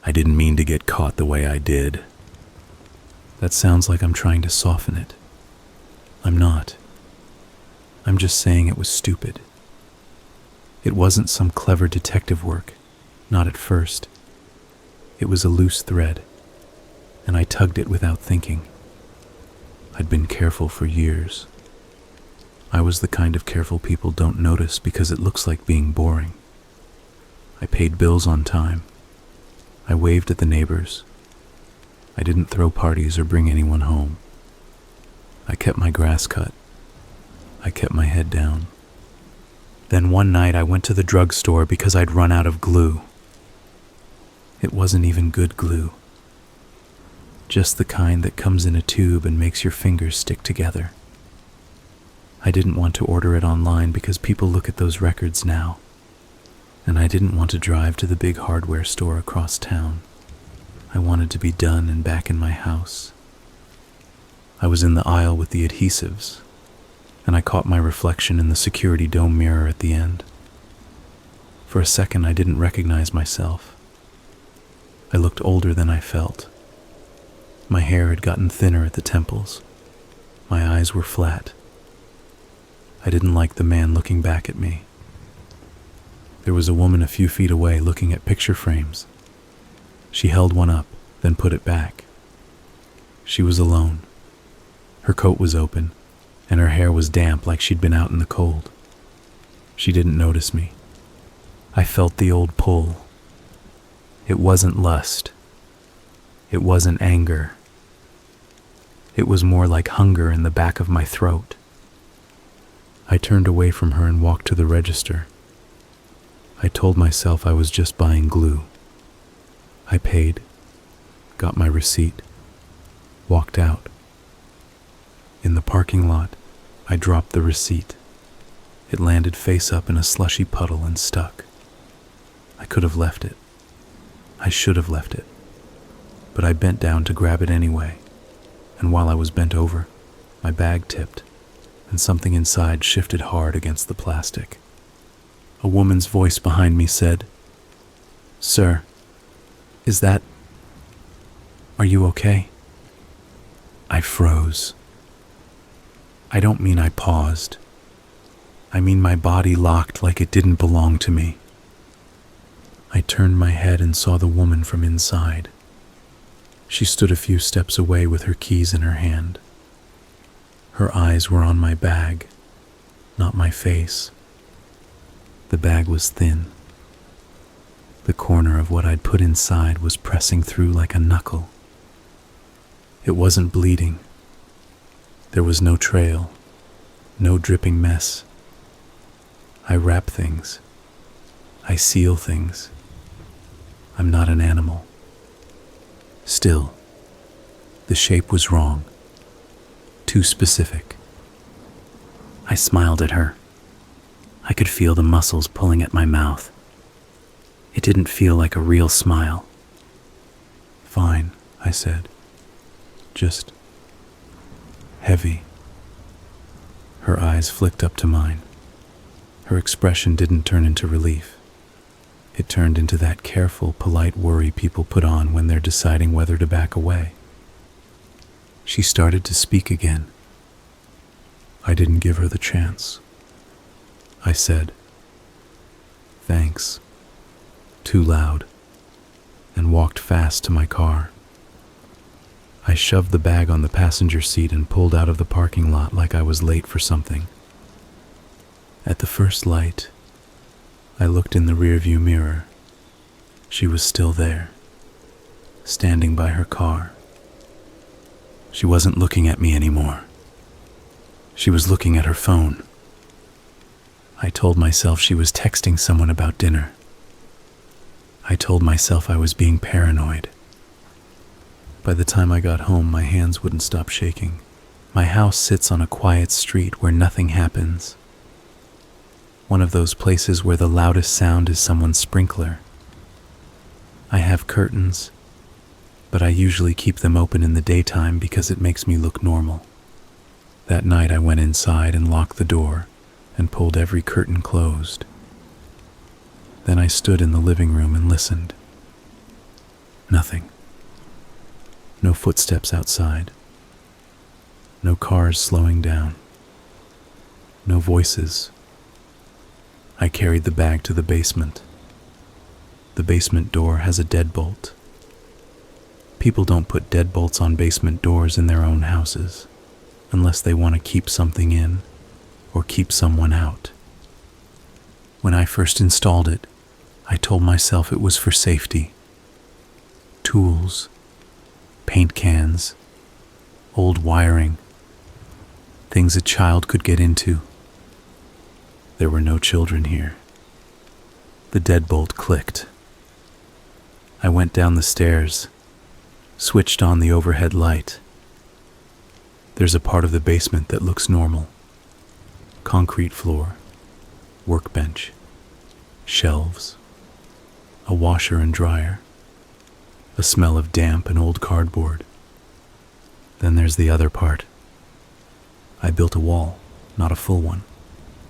I didn't mean to get caught the way I did. That sounds like I'm trying to soften it. I'm not. I'm just saying it was stupid. It wasn't some clever detective work, not at first. It was a loose thread, and I tugged it without thinking. I'd been careful for years. I was the kind of careful people don't notice because it looks like being boring. I paid bills on time. I waved at the neighbors. I didn't throw parties or bring anyone home. I kept my grass cut. I kept my head down. Then one night I went to the drugstore because I'd run out of glue. It wasn't even good glue. Just the kind that comes in a tube and makes your fingers stick together. I didn't want to order it online because people look at those records now. And I didn't want to drive to the big hardware store across town. I wanted to be done and back in my house. I was in the aisle with the adhesives, and I caught my reflection in the security dome mirror at the end. For a second, I didn't recognize myself. I looked older than I felt. My hair had gotten thinner at the temples. My eyes were flat. I didn't like the man looking back at me. There was a woman a few feet away looking at picture frames. She held one up, then put it back. She was alone. Her coat was open, and her hair was damp like she'd been out in the cold. She didn't notice me. I felt the old pull. It wasn't lust. It wasn't anger. It was more like hunger in the back of my throat. I turned away from her and walked to the register. I told myself I was just buying glue. I paid, got my receipt, walked out. In the parking lot, I dropped the receipt. It landed face up in a slushy puddle and stuck. I could have left it. I should have left it. But I bent down to grab it anyway, and while I was bent over, my bag tipped, and something inside shifted hard against the plastic. A woman's voice behind me said, "Sir, are you okay?" I froze. I don't mean I paused. I mean my body locked like it didn't belong to me. I turned my head and saw the woman from inside. She stood a few steps away with her keys in her hand. Her eyes were on my bag, not my face. The bag was thin. The corner of what I'd put inside was pressing through like a knuckle. It wasn't bleeding. There was no trail, no dripping mess. I wrap things. I seal things. I'm not an animal. Still, the shape was wrong. Too specific. I smiled at her. I could feel the muscles pulling at my mouth. It didn't feel like a real smile. "Fine," I said. "Just heavy." Her eyes flicked up to mine. Her expression didn't turn into relief. It turned into that careful, polite worry people put on when they're deciding whether to back away. She started to speak again. I didn't give her the chance. I said, "Thanks," too loud, and walked fast to my car. I shoved the bag on the passenger seat and pulled out of the parking lot like I was late for something. At the first light, I looked in the rearview mirror. She was still there, standing by her car. She wasn't looking at me anymore. She was looking at her phone. I told myself she was texting someone about dinner. I told myself I was being paranoid. By the time I got home, my hands wouldn't stop shaking. My house sits on a quiet street where nothing happens. One of those places where the loudest sound is someone's sprinkler. I have curtains, but I usually keep them open in the daytime because it makes me look normal. That night I went inside and locked the door and pulled every curtain closed. Then I stood in the living room and listened. Nothing. No footsteps outside. No cars slowing down. No voices. I carried the bag to the basement. The basement door has a deadbolt. People don't put deadbolts on basement doors in their own houses unless they want to keep something in or keep someone out. When I first installed it, I told myself it was for safety. Tools, paint cans, old wiring, things a child could get into. There were no children here. The deadbolt clicked. I went down the stairs, switched on the overhead light. There's a part of the basement that looks normal. Concrete floor, workbench, shelves, a washer and dryer, a smell of damp and old cardboard. Then there's the other part. I built a wall, not a full one,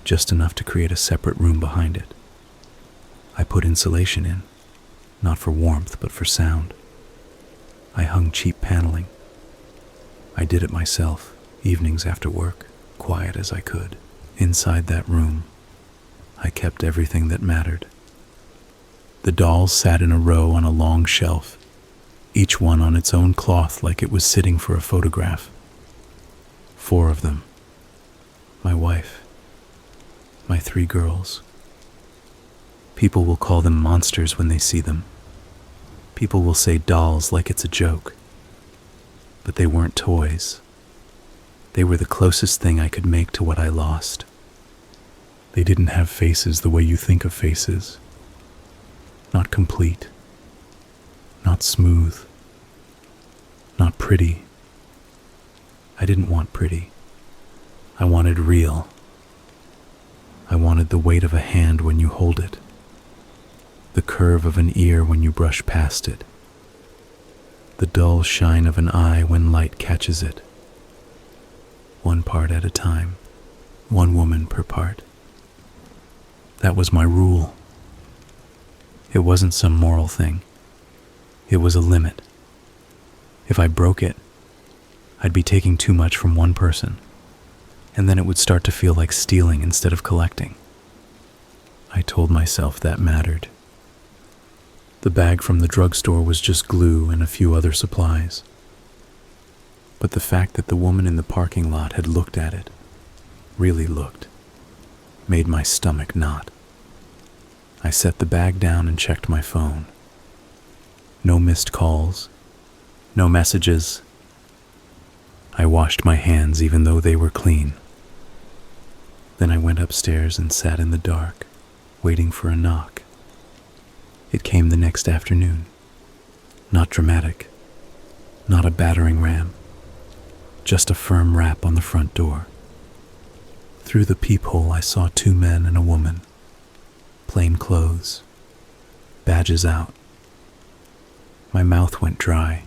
just enough to create a separate room behind it. I put insulation in, not for warmth but for sound. I hung cheap paneling. I did it myself, evenings after work, quiet as I could. Inside that room, I kept everything that mattered. The dolls sat in a row on a long shelf, each one on its own cloth like it was sitting for a photograph. 4 of them. My wife. My 3 girls. People will call them monsters when they see them. People will say dolls like it's a joke. But they weren't toys. They were the closest thing I could make to what I lost. They didn't have faces the way you think of faces. Not complete. Not smooth. Not pretty. I didn't want pretty. I wanted real. I wanted the weight of a hand when you hold it. The curve of an ear when you brush past it. The dull shine of an eye when light catches it. One part at a time. One woman per part. That was my rule. It wasn't some moral thing. It was a limit. If I broke it, I'd be taking too much from one person, and then it would start to feel like stealing instead of collecting. I told myself that mattered. The bag from the drugstore was just glue and a few other supplies. But the fact that the woman in the parking lot had looked at it, really looked, made my stomach knot. I set the bag down and checked my phone. No missed calls, no messages. I washed my hands even though they were clean. Then I went upstairs and sat in the dark, waiting for a knock. It came the next afternoon. Not dramatic, not a battering ram, just a firm rap on the front door. Through the peephole I saw 2 men and a woman, plain clothes, badges out. My mouth went dry.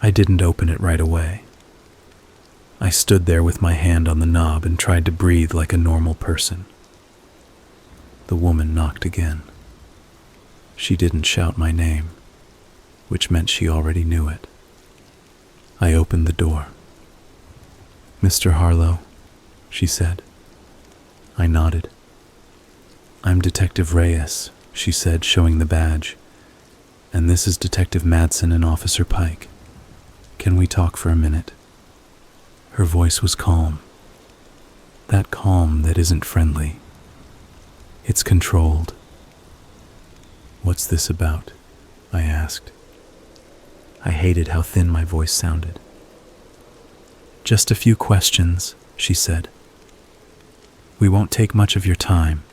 I didn't open it right away. I stood there with my hand on the knob and tried to breathe like a normal person. The woman knocked again. She didn't shout my name, which meant she already knew it. I opened the door. "Mr. Harlow," she said. I nodded. "I'm Detective Reyes," she said, showing the badge. "And this is Detective Madsen and Officer Pike. Can we talk for a minute?" Her voice was calm. That calm that isn't friendly. It's controlled. "What's this about?" I asked. I hated how thin my voice sounded. "Just a few questions," she said. "We won't take much of your time."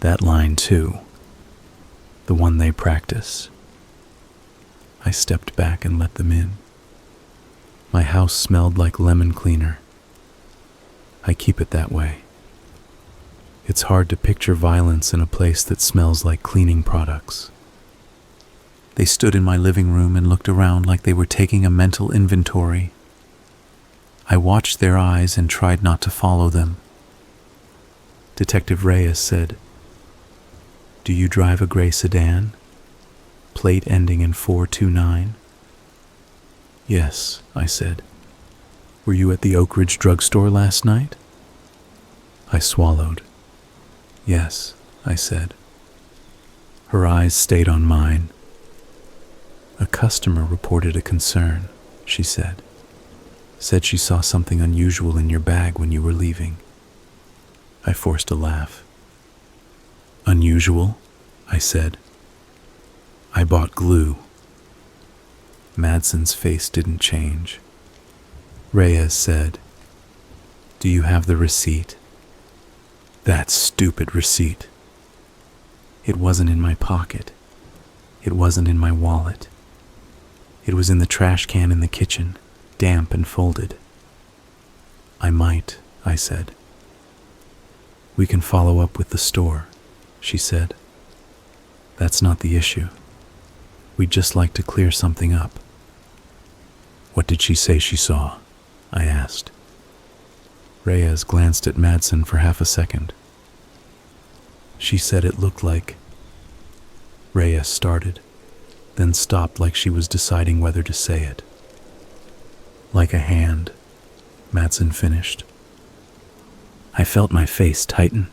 That line too. The one they practice. I stepped back and let them in. My house smelled like lemon cleaner. I keep it that way. It's hard to picture violence in a place that smells like cleaning products. They stood in my living room and looked around like they were taking a mental inventory. I watched their eyes and tried not to follow them. Detective Reyes said, "Do you drive a gray sedan?" plate ending in 429? Yes, I said. Were you at the Oak Ridge drugstore last night? I swallowed. Yes, I said. Her eyes stayed on mine. A customer reported a concern, she said. Said she saw something unusual in your bag when you were leaving. I forced a laugh. Unusual? I said. I bought glue. Madsen's face didn't change. Reyes said, Do you have the receipt? That stupid receipt. It wasn't in my pocket. It wasn't in my wallet. It was in the trash can in the kitchen, damp and folded. I might, I said. We can follow up with the store, she said. That's not the issue. We'd just like to clear something up. What did she say she saw? I asked. Reyes glanced at Madsen for half a second. She said it looked like... Reyes started, then stopped like she was deciding whether to say it. Like a hand, Madsen finished. I felt my face tighten.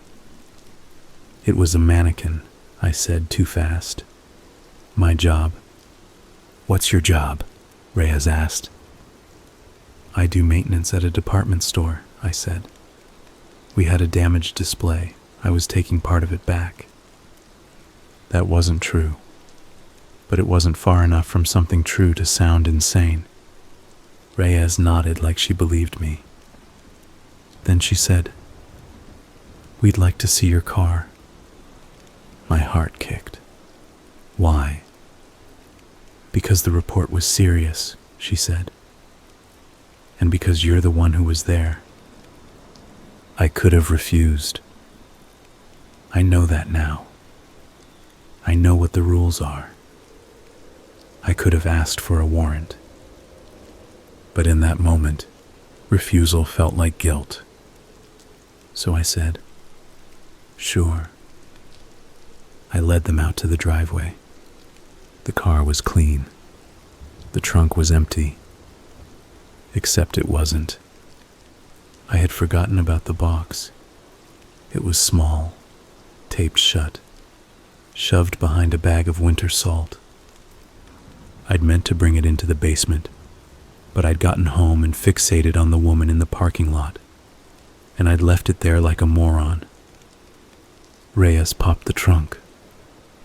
It was a mannequin, I said too fast. My job. What's your job? Reyes asked. I do maintenance at a department store, I said. We had a damaged display. I was taking part of it back. That wasn't true, but it wasn't far enough from something true to sound insane. Reyes nodded like she believed me. Then she said, We'd like to see your car. My heart kicked. Why? Because the report was serious, she said. And because you're the one who was there. I could have refused. I know that now. I know what the rules are. I could have asked for a warrant. But in that moment, refusal felt like guilt. So I said, Sure. I led them out to the driveway. The car was clean. The trunk was empty. Except it wasn't. I had forgotten about the box. It was small, taped shut, shoved behind a bag of winter salt. I'd meant to bring it into the basement, but I'd gotten home and fixated on the woman in the parking lot, and I'd left it there like a moron. Reyes popped the trunk.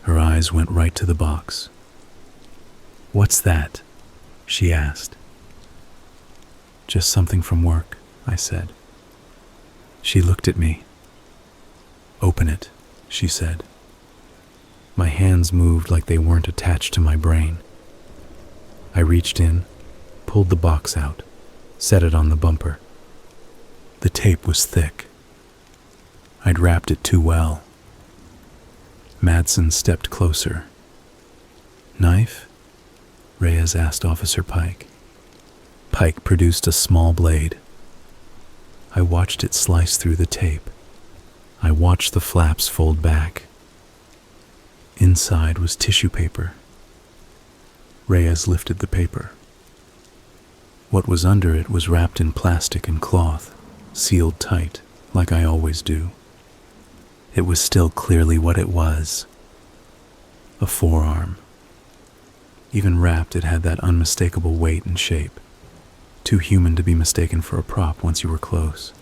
Her eyes went right to the box. What's that? She asked. Just something from work, I said. She looked at me. Open it, she said. My hands moved like they weren't attached to my brain. I reached in, pulled the box out, set it on the bumper. The tape was thick. I'd wrapped it too well. Madsen stepped closer. Knife? Reyes asked Officer Pike. Pike produced a small blade. I watched it slice through the tape. I watched the flaps fold back. Inside was tissue paper. Reyes lifted the paper. What was under it was wrapped in plastic and cloth, sealed tight, like I always do. It was still clearly what it was. A forearm. Even wrapped, it had that unmistakable weight and shape. Too human to be mistaken for a prop once you were close.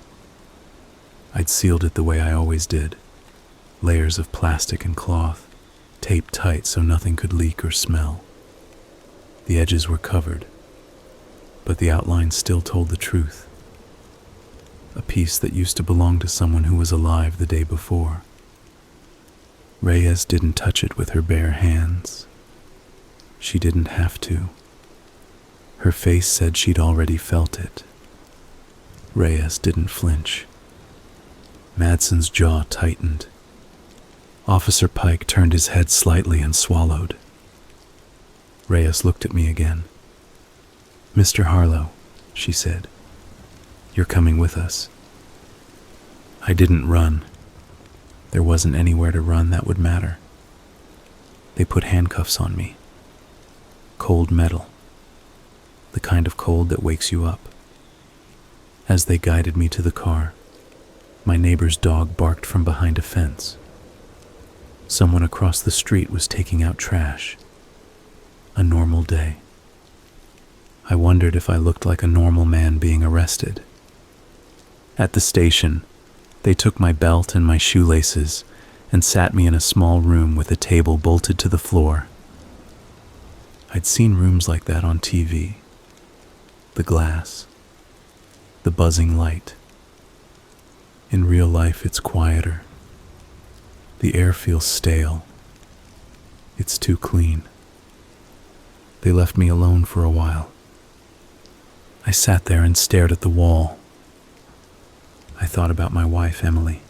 I'd sealed it the way I always did. Layers of plastic and cloth, taped tight so nothing could leak or smell. The edges were covered, but the outline still told the truth. A piece that used to belong to someone who was alive the day before. Reyes didn't touch it with her bare hands. She didn't have to. Her face said she'd already felt it. Reyes didn't flinch. Madsen's jaw tightened. Officer Pike turned his head slightly and swallowed. Reyes looked at me again. Mr. Harlow, she said, you're coming with us. I didn't run. There wasn't anywhere to run that would matter. They put handcuffs on me, cold metal, the kind of cold that wakes you up. As they guided me to the car, my neighbor's dog barked from behind a fence. Someone across the street was taking out trash. A normal day. I wondered if I looked like a normal man being arrested. At the station, they took my belt and my shoelaces and sat me in a small room with a table bolted to the floor. I'd seen rooms like that on TV. The glass, the buzzing light. In real life, it's quieter. The air feels stale. It's too clean. They left me alone for a while. I sat there and stared at the wall. I thought about my wife, Emily.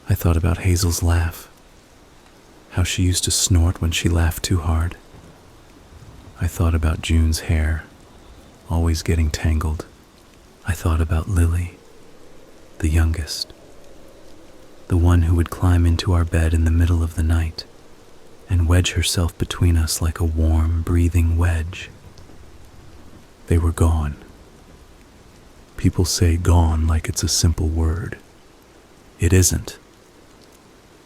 I thought about Hazel's laugh, how she used to snort when she laughed too hard. I thought about June's hair, always getting tangled. I thought about Lily, the youngest, the one who would climb into our bed in the middle of the night and wedge herself between us like a warm, breathing wedge. They were gone. People say gone like it's a simple word. It isn't.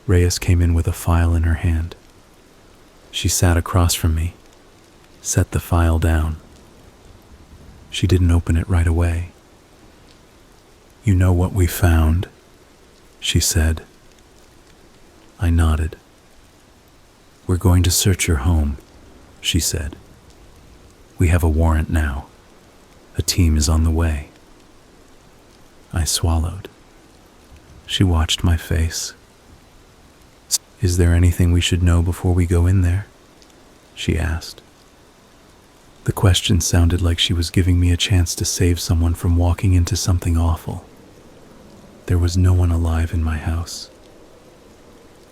Reyes came in with a file in her hand. She sat across from me, set the file down. She didn't open it right away. "You know what we found?" she said. I nodded. "We're going to search your home," she said. "We have a warrant now. A team is on the way." I swallowed. She watched my face. "Is there anything we should know before we go in there?" she asked. The question sounded like she was giving me a chance to save someone from walking into something awful. There was no one alive in my house.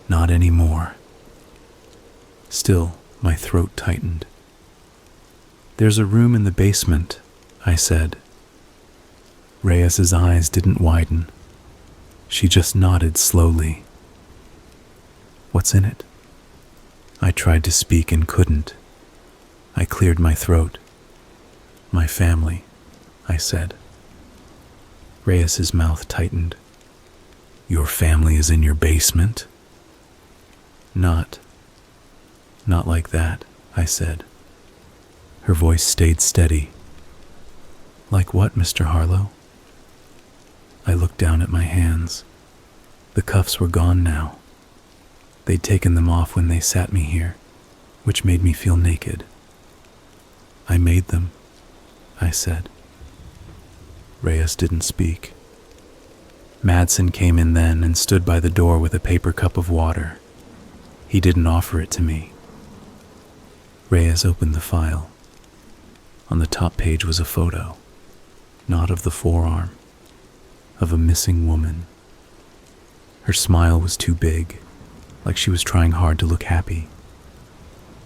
Not anymore. Still, my throat tightened. "There's a room in the basement," I said. Reyes's eyes didn't widen. She just nodded slowly. "What's in it?" I tried to speak and couldn't. I cleared my throat. "My family," I said. Reyes's mouth tightened. "Your family is in your basement?" Not like that," I said. Her voice stayed steady. "Like what, Mr. Harlow?" I looked down at my hands. The cuffs were gone now. They'd taken them off when they sat me here, which made me feel naked. "I made them," I said. Reyes didn't speak. Madsen came in then and stood by the door with a paper cup of water. He didn't offer it to me. Reyes opened the file. On the top page was a photo, not of the forearm, of a missing woman. Her smile was too big, like she was trying hard to look happy.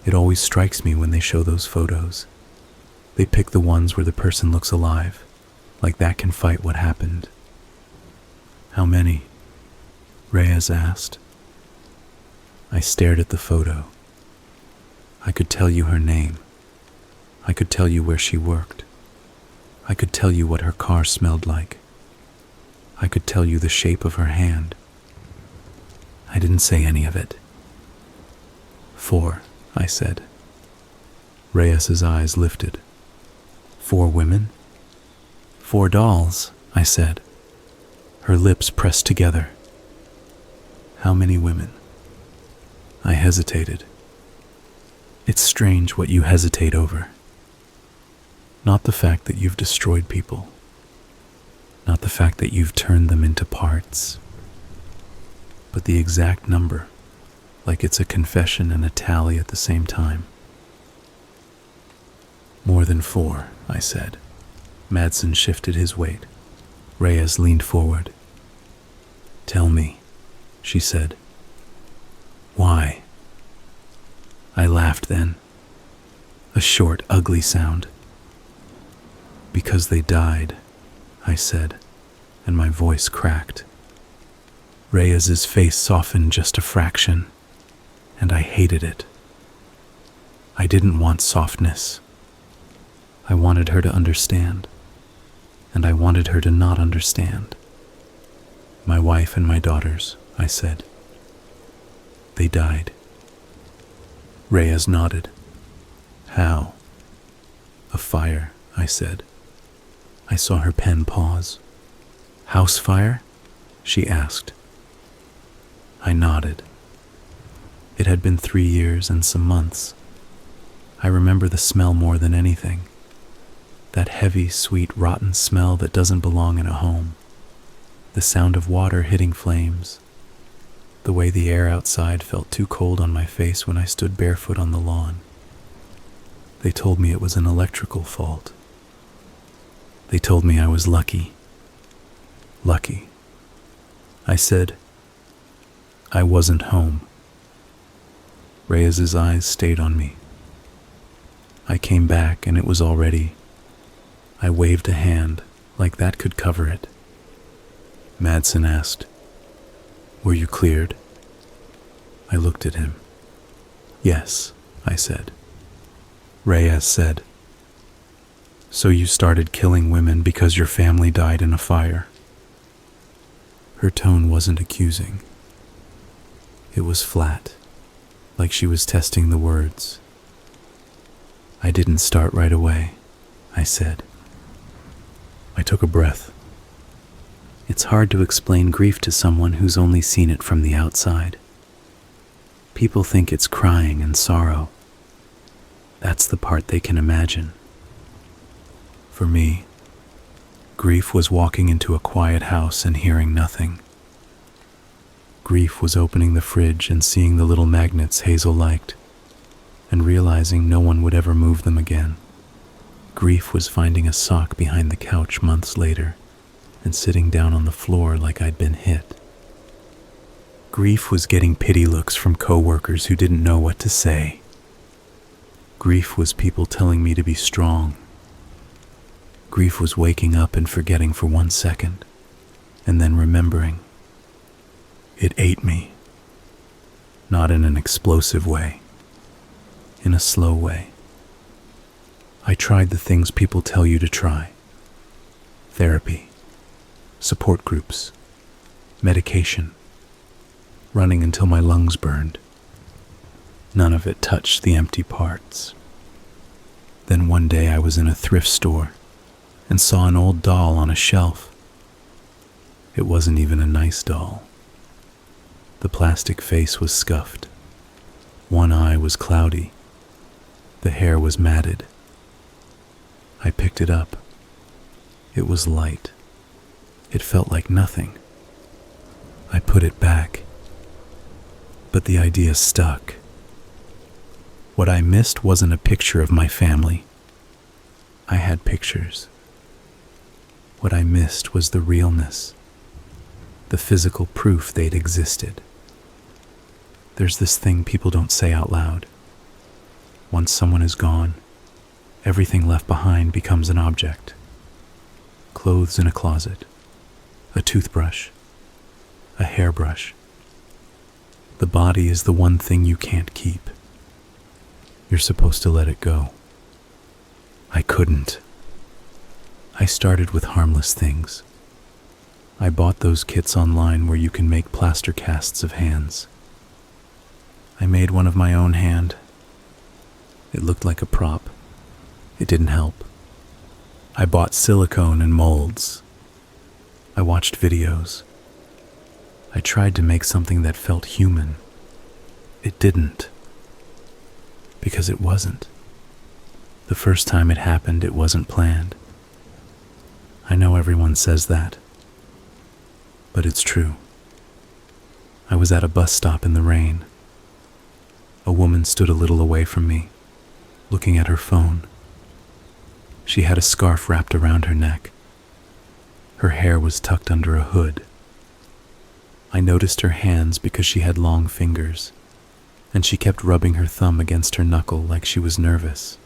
It always strikes me when they show those photos. They pick the ones where the person looks alive, like that can fight what happened. "How many?" Reyes asked. I stared at the photo. I could tell you her name. I could tell you where she worked. I could tell you what her car smelled like. I could tell you the shape of her hand. I didn't say any of it. "4, I said. Reyes's eyes lifted. "4 women?" "4 dolls," I said. Her lips pressed together. "How many women?" I hesitated. It's strange what you hesitate over. Not the fact that you've destroyed people. Not the fact that you've turned them into parts. But the exact number, like it's a confession and a tally at the same time. "More than 4, I said. Madsen shifted his weight. Reyes leaned forward. "Tell me," she said. "Why?" I laughed then. A short, ugly sound. "Because they died," I said, and my voice cracked. Reyes's face softened just a fraction, and I hated it. I didn't want softness. I wanted her to understand, and I wanted her to not understand. My wife and my daughters, I said. They died. Reyes nodded. How? A fire, I said. I saw her pen pause. House fire? She asked. I nodded. It had been 3 years and some months. I remember the smell more than anything. That heavy, sweet, rotten smell that doesn't belong in a home. The sound of water hitting flames. The way the air outside felt too cold on my face when I stood barefoot on the lawn. They told me it was an electrical fault. They told me I was lucky. Lucky. I said, I wasn't home. Reyes's eyes stayed on me. I came back and it was all ready. I waved a hand, like that could cover it. Madsen asked, Were you cleared? I looked at him. Yes, I said. Reyes said, So you started killing women because your family died in a fire. Her tone wasn't accusing. It was flat, like she was testing the words. I didn't start right away, I said. I took a breath. It's hard to explain grief to someone who's only seen it from the outside. People think it's crying and sorrow. That's the part they can imagine. For me, grief was walking into a quiet house and hearing nothing. Grief was opening the fridge and seeing the little magnets Hazel liked, and realizing no one would ever move them again. Grief was finding a sock behind the couch months later and sitting down on the floor like I'd been hit. Grief was getting pity looks from coworkers who didn't know what to say. Grief was people telling me to be strong. Grief was waking up and forgetting for 1 second, and then remembering. It ate me. Not in an explosive way. In a slow way. I tried the things people tell you to try. Therapy. Support groups. Medication. Running until my lungs burned. None of it touched the empty parts. Then one day I was in a thrift store and saw an old doll on a shelf. It wasn't even a nice doll. The plastic face was scuffed. One eye was cloudy. The hair was matted. I picked it up. It was light. It felt like nothing. I put it back. But the idea stuck. What I missed wasn't a picture of my family. I had pictures. What I missed was the realness, the physical proof they'd existed. There's this thing people don't say out loud. Once someone is gone, everything left behind becomes an object. Clothes in a closet, a toothbrush, a hairbrush. The body is the one thing you can't keep. You're supposed to let it go. I couldn't. I started with harmless things. I bought those kits online where you can make plaster casts of hands. I made one of my own hand. It looked like a prop. It didn't help. I bought silicone and molds. I watched videos. I tried to make something that felt human. It didn't. Because it wasn't. The first time it happened, it wasn't planned. I know everyone says that. But it's true. I was at a bus stop in the rain. A woman stood a little away from me, looking at her phone. She had a scarf wrapped around her neck. Her hair was tucked under a hood. I noticed her hands because she had long fingers, and she kept rubbing her thumb against her knuckle like she was nervous.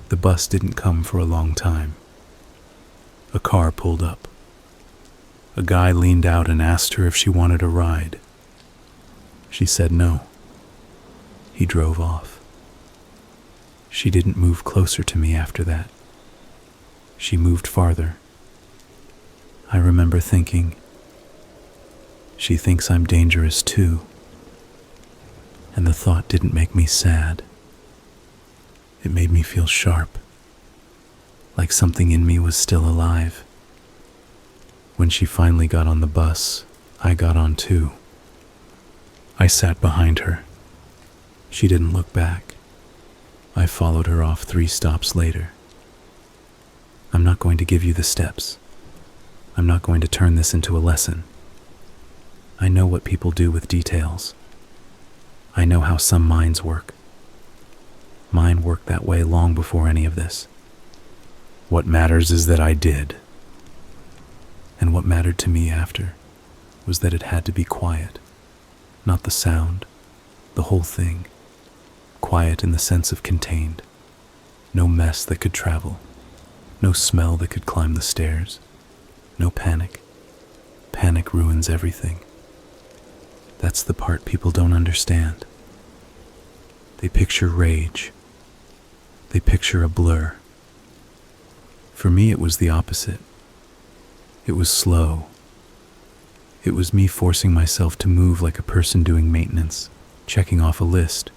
The bus didn't come for a long time. A car pulled up. A guy leaned out and asked her if she wanted a ride. She said no. He drove off. She didn't move closer to me after that. She moved farther. I remember thinking, she thinks I'm dangerous too. And the thought didn't make me sad. It made me feel sharp, like something in me was still alive. When she finally got on the bus, I got on too. I sat behind her. She didn't look back. I followed her off 3 stops later. I'm not going to give you the steps. I'm not going to turn this into a lesson. I know what people do with details. I know how some minds work. Mine worked that way long before any of this. What matters is that I did. And what mattered to me after was that it had to be quiet. Not the sound, the whole thing. Quiet in the sense of contained. No mess that could travel. No smell that could climb the stairs. No panic. Panic ruins everything. That's the part people don't understand. They picture rage. They picture a blur. For me, it was the opposite. It was slow. It was me forcing myself to move like a person doing maintenance, checking off a list,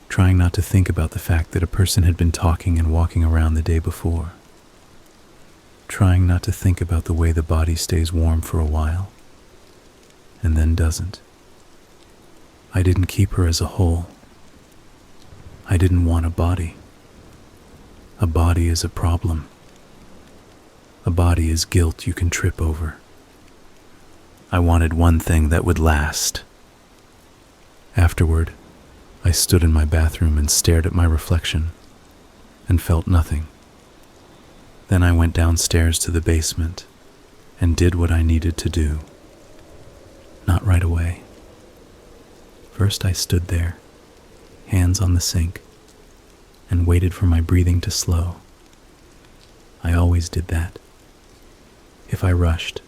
trying not to think about the fact that a person had been talking and walking around the day before. Trying not to think about the way the body stays warm for a while, and then doesn't. I didn't keep her as a whole. I didn't want a body. A body is a problem. A body is guilt you can trip over. I wanted one thing that would last. Afterward, I stood in my bathroom and stared at my reflection and felt nothing. Then I went downstairs to the basement and did what I needed to do. Not right away. First I stood there, hands on the sink, and waited for my breathing to slow. I always did that. If I rushed,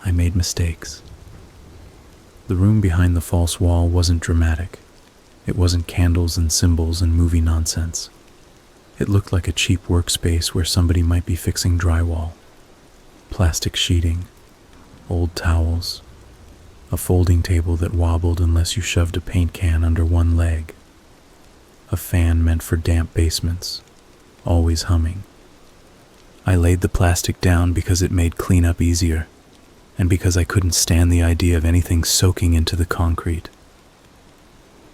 I made mistakes. The room behind the false wall wasn't dramatic. It wasn't candles and symbols and movie nonsense. It looked like a cheap workspace where somebody might be fixing drywall. Plastic sheeting, old towels, a folding table that wobbled unless you shoved a paint can under one leg, a fan meant for damp basements, always humming. I laid the plastic down because it made cleanup easier, and because I couldn't stand the idea of anything soaking into the concrete.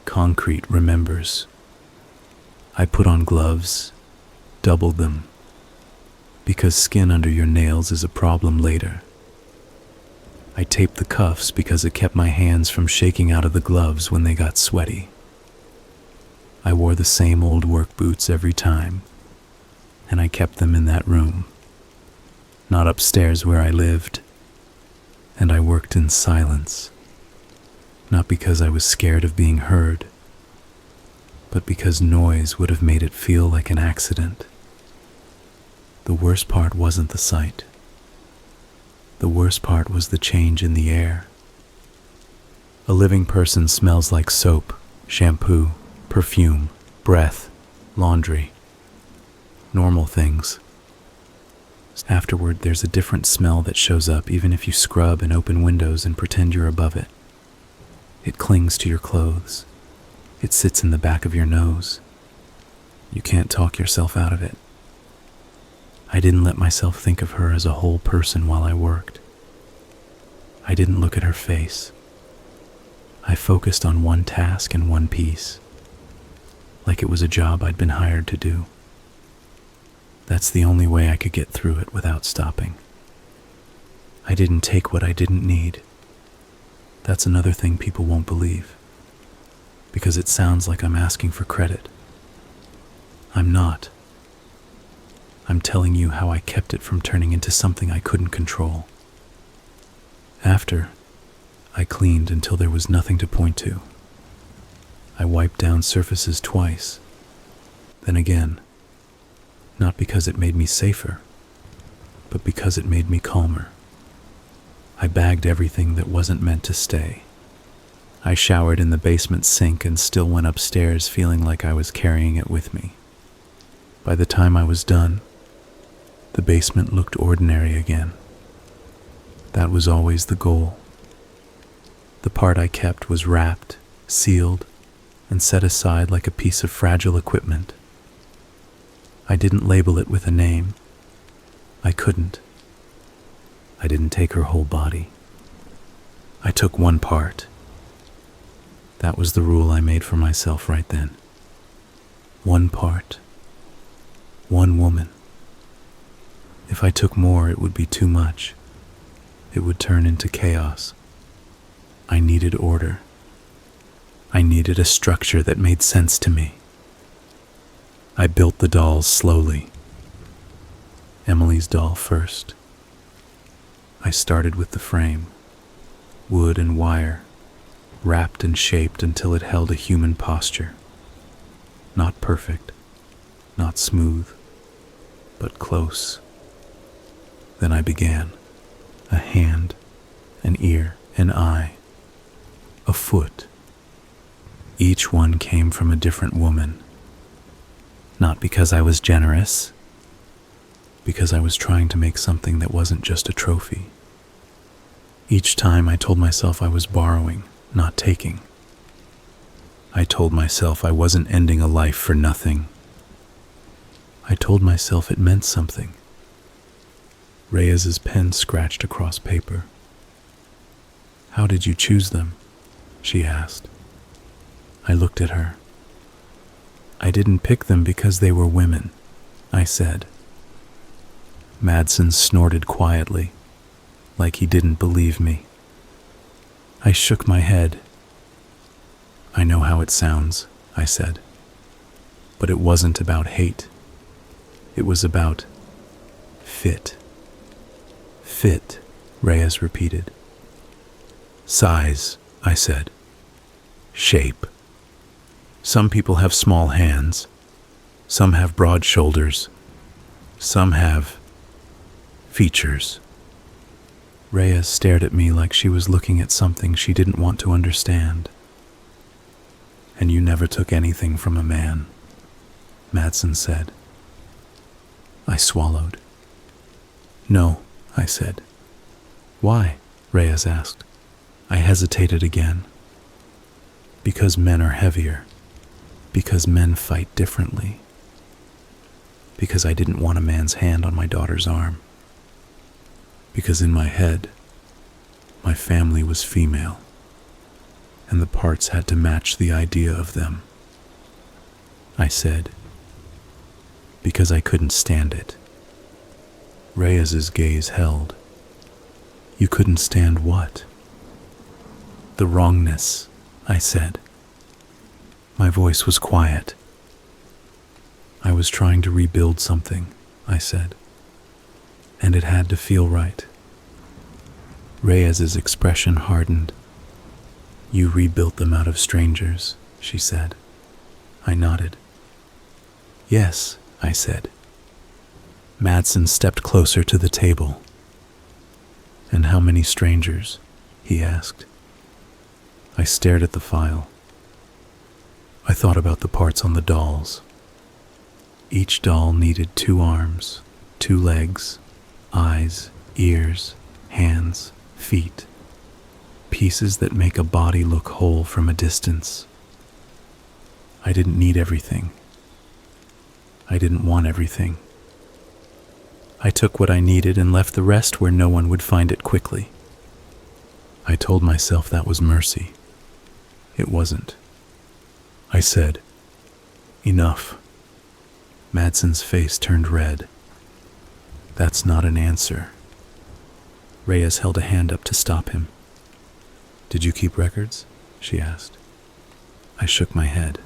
Concrete remembers. I put on gloves, doubled them, because skin under your nails is a problem later. I taped the cuffs because it kept my hands from shaking out of the gloves when they got sweaty. I wore the same old work boots every time, and I kept them in that room, not upstairs where I lived, and I worked in silence, not because I was scared of being heard, but because noise would have made it feel like an accident. The worst part wasn't the sight. The worst part was the change in the air. A living person smells like soap, shampoo, perfume, breath, laundry. Normal things. Afterward, there's a different smell that shows up even if you scrub and open windows and pretend you're above it. It clings to your clothes. It sits in the back of your nose. You can't talk yourself out of it. I didn't let myself think of her as a whole person while I worked. I didn't look at her face. I focused on one task and one piece, like it was a job I'd been hired to do. That's the only way I could get through it without stopping. I didn't take what I didn't need. That's another thing people won't believe, because it sounds like I'm asking for credit. I'm not. I'm telling you how I kept it from turning into something I couldn't control. After, I cleaned until there was nothing to point to. I wiped down surfaces twice, then again, not because it made me safer, but because it made me calmer. I bagged everything that wasn't meant to stay. I showered in the basement sink and still went upstairs feeling like I was carrying it with me. By the time I was done, the basement looked ordinary again. That was always the goal. The part I kept was wrapped, sealed, and set aside like a piece of fragile equipment. I didn't label it with a name. I couldn't. I didn't take her whole body. I took one part. That was the rule I made for myself right then. One part. One woman. If I took more, it would be too much. It would turn into chaos. I needed order. I needed a structure that made sense to me. I built the dolls slowly. Emily's doll first. I started with the frame, wood and wire, wrapped and shaped until it held a human posture. Not perfect, not smooth, but close. Then I began. A hand, an ear, an eye, a foot. Each one came from a different woman. Not because I was generous, because I was trying to make something that wasn't just a trophy. Each time I told myself I was borrowing, not taking. I told myself I wasn't ending a life for nothing. I told myself it meant something. Reyes's pen scratched across paper. "How did you choose them?" she asked. I looked at her. "I didn't pick them because they were women," I said. Madsen snorted quietly, like he didn't believe me. I shook my head. "I know how it sounds," I said. But it wasn't about hate. It was about fit. Fit, Reyes repeated. "Size," I said. "Shape. Some people have small hands. Some have broad shoulders. Some have features." Reyes stared at me like she was looking at something she didn't want to understand. "And you never took anything from a man," Madsen said. I swallowed. "No," I said. "Why?" Reyes asked. I hesitated again. "Because men are heavier. Because men fight differently. Because I didn't want a man's hand on my daughter's arm. Because in my head, my family was female, and the parts had to match the idea of them." I said, "Because I couldn't stand it." Reyes's gaze held. "You couldn't stand what?" "The wrongness," I said. My voice was quiet. "I was trying to rebuild something," I said, "and it had to feel right." Reyes's expression hardened. "You rebuilt them out of strangers," she said. I nodded. "Yes," I said. Madsen stepped closer to the table. "And how many strangers?" he asked. I stared at the file. I thought about the parts on the dolls. Each doll needed 2 arms, 2 legs, eyes, ears, hands, feet. Pieces that make a body look whole from a distance. I didn't need everything. I didn't want everything. I took what I needed and left the rest where no one would find it quickly. I told myself that was mercy. It wasn't. I said, "Enough." Madsen's face turned red. "That's not an answer." Reyes held a hand up to stop him. "Did you keep records?" she asked. I shook my head.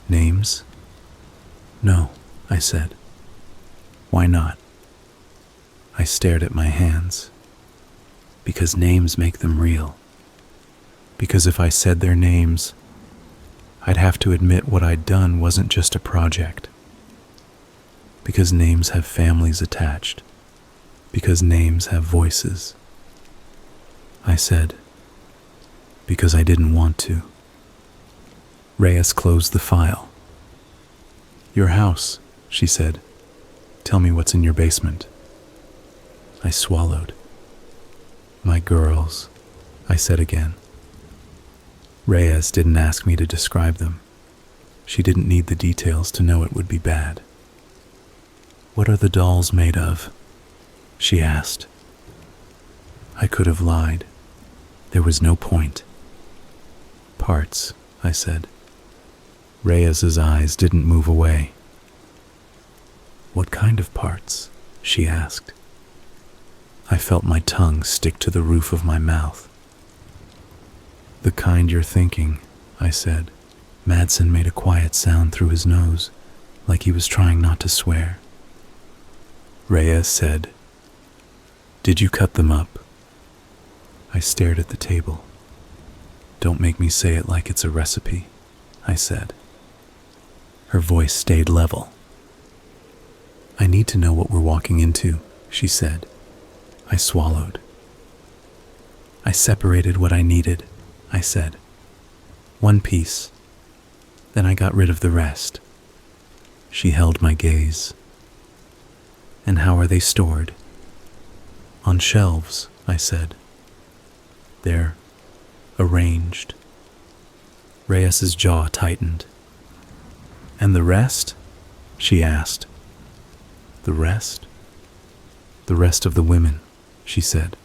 "Names?" "No," I said. "Why not?" I stared at my hands. "Because names make them real. Because if I said their names, I'd have to admit what I'd done wasn't just a project. Because names have families attached. Because names have voices." I said, "Because I didn't want to." Reyes closed the file. "Your house," she said. Tell me what's in your basement. I swallowed. My girls, I said again. Reyes didn't ask me to describe them. She didn't need the details to know it would be bad. What are the dolls made of? She asked. I could have lied. There was no point. Parts, I said. Reyes's eyes didn't move away. What kind of parts? She asked. I felt my tongue stick to the roof of my mouth. The kind you're thinking, I said. Madsen made a quiet sound through his nose, like he was trying not to swear. Reyes said, Did you cut them up? I stared at the table. Don't make me say it like it's a recipe, I said. Her voice stayed level. I need to know what we're walking into, she said. I swallowed. I separated what I needed, I said. One piece. Then I got rid of the rest. She held my gaze. And how are they stored? On shelves, I said. They're arranged. Reyes's jaw tightened. And the rest? She asked. The rest? The rest of the women, she said.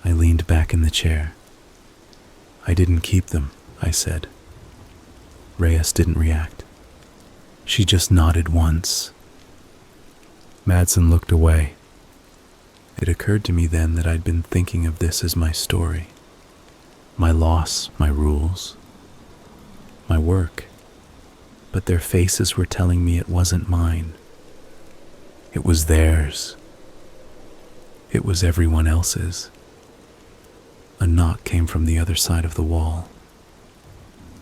I leaned back in the chair. I didn't keep them, I said. Reyes didn't react. She just nodded once. Madsen looked away. It occurred to me then that I'd been thinking of this as my story. My loss, my rules, my work. But their faces were telling me it wasn't mine. It was theirs. It was everyone else's. A knock came from the other side of the wall.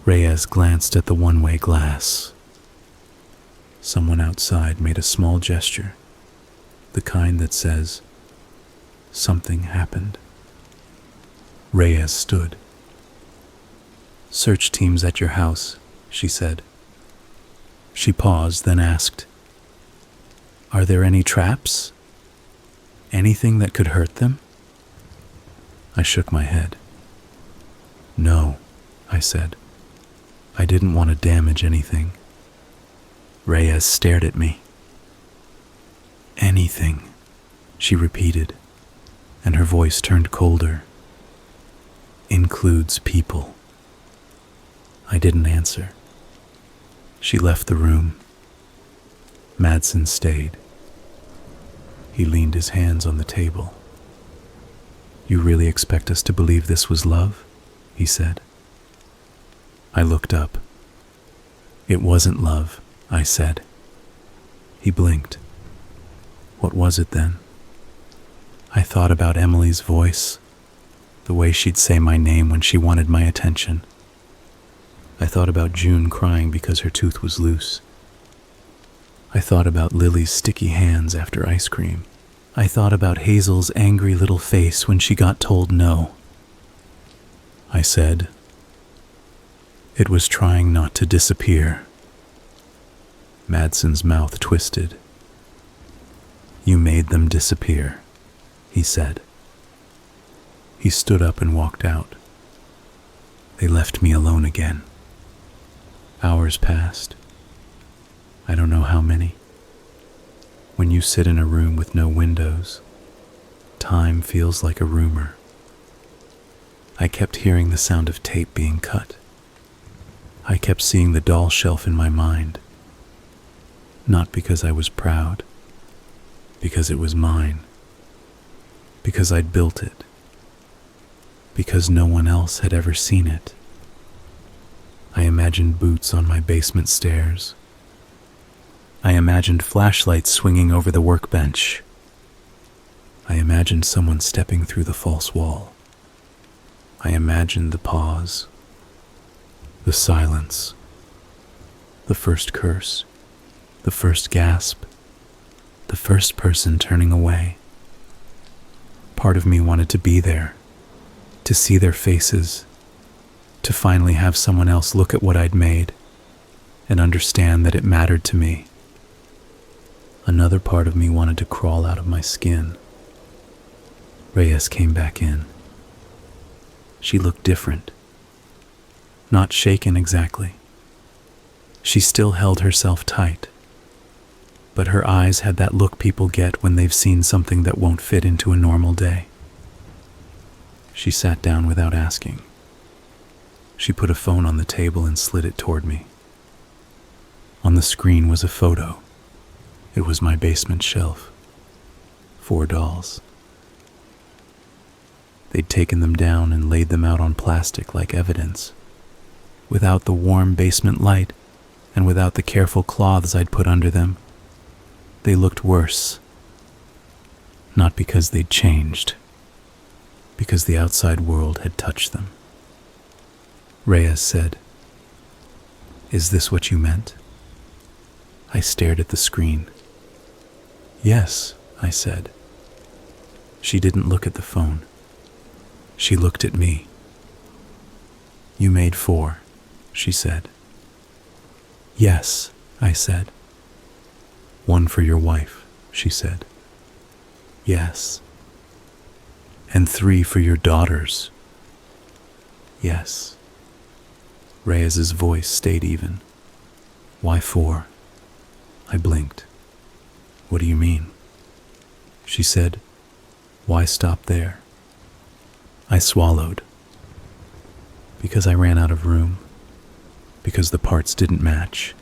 Reyes glanced at the one-way glass. Someone outside made a small gesture, the kind that says, something happened. Reyes stood. Search teams at your house, she said. She paused, then asked, Are there any traps? Anything that could hurt them? I shook my head. No, I said. I didn't want to damage anything. Reyes stared at me. Anything, she repeated, and her voice turned colder. Includes people. I didn't answer. She left the room. Madsen stayed. He leaned his hands on the table. You really expect us to believe this was love? He said. I looked up. It wasn't love, I said. He blinked. What was it then? I thought about Emily's voice, the way she'd say my name when she wanted my attention. I thought about June crying because her tooth was loose. I thought about Lily's sticky hands after ice cream. I thought about Hazel's angry little face when she got told no. I said, It was trying not to disappear. Madsen's mouth twisted. You made them disappear, he said. He stood up and walked out. They left me alone again. Hours passed. I don't know how many. When you sit in a room with no windows, time feels like a rumor. I kept hearing the sound of tape being cut. I kept seeing the doll shelf in my mind. Not because I was proud, because it was mine. Because I'd built it. Because no one else had ever seen it. I imagined boots on my basement stairs. I imagined flashlights swinging over the workbench. I imagined someone stepping through the false wall. I imagined the pause, the silence, the first curse, the first gasp, the first person turning away. Part of me wanted to be there, to see their faces, to finally have someone else look at what I'd made and understand that it mattered to me. Another part of me wanted to crawl out of my skin. Reyes came back in. She looked different. Not shaken exactly. She still held herself tight. But her eyes had that look people get when they've seen something that won't fit into a normal day. She sat down without asking. She put a phone on the table and slid it toward me. On the screen was a photo. It was my basement shelf. 4 dolls. They'd taken them down and laid them out on plastic like evidence. Without the warm basement light and without the careful cloths I'd put under them, they looked worse. Not because they'd changed, because the outside world had touched them. Reyes said, "Is this what you meant?" I stared at the screen. "Yes," I said. She didn't look at the phone. She looked at me. "You made 4, she said. "Yes," I said. "1 for your wife," she said. "Yes." "And 3 for your daughters." "Yes." Reyes's voice stayed even. "Why 4? I blinked. "What do you mean?" She said, "Why stop there?" I swallowed. Because I ran out of room. Because the parts didn't match.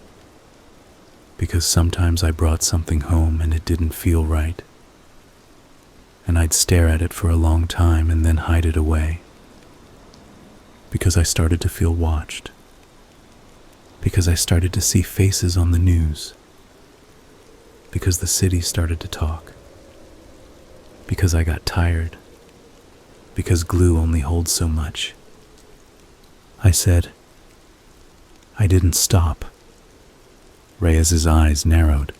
Because sometimes I brought something home and it didn't feel right. And I'd stare at it for a long time and then hide it away. Because I started to feel watched. Because I started to see faces on the news. Because the city started to talk. Because I got tired. Because glue only holds so much. I said, "I didn't stop." Reyes's eyes narrowed.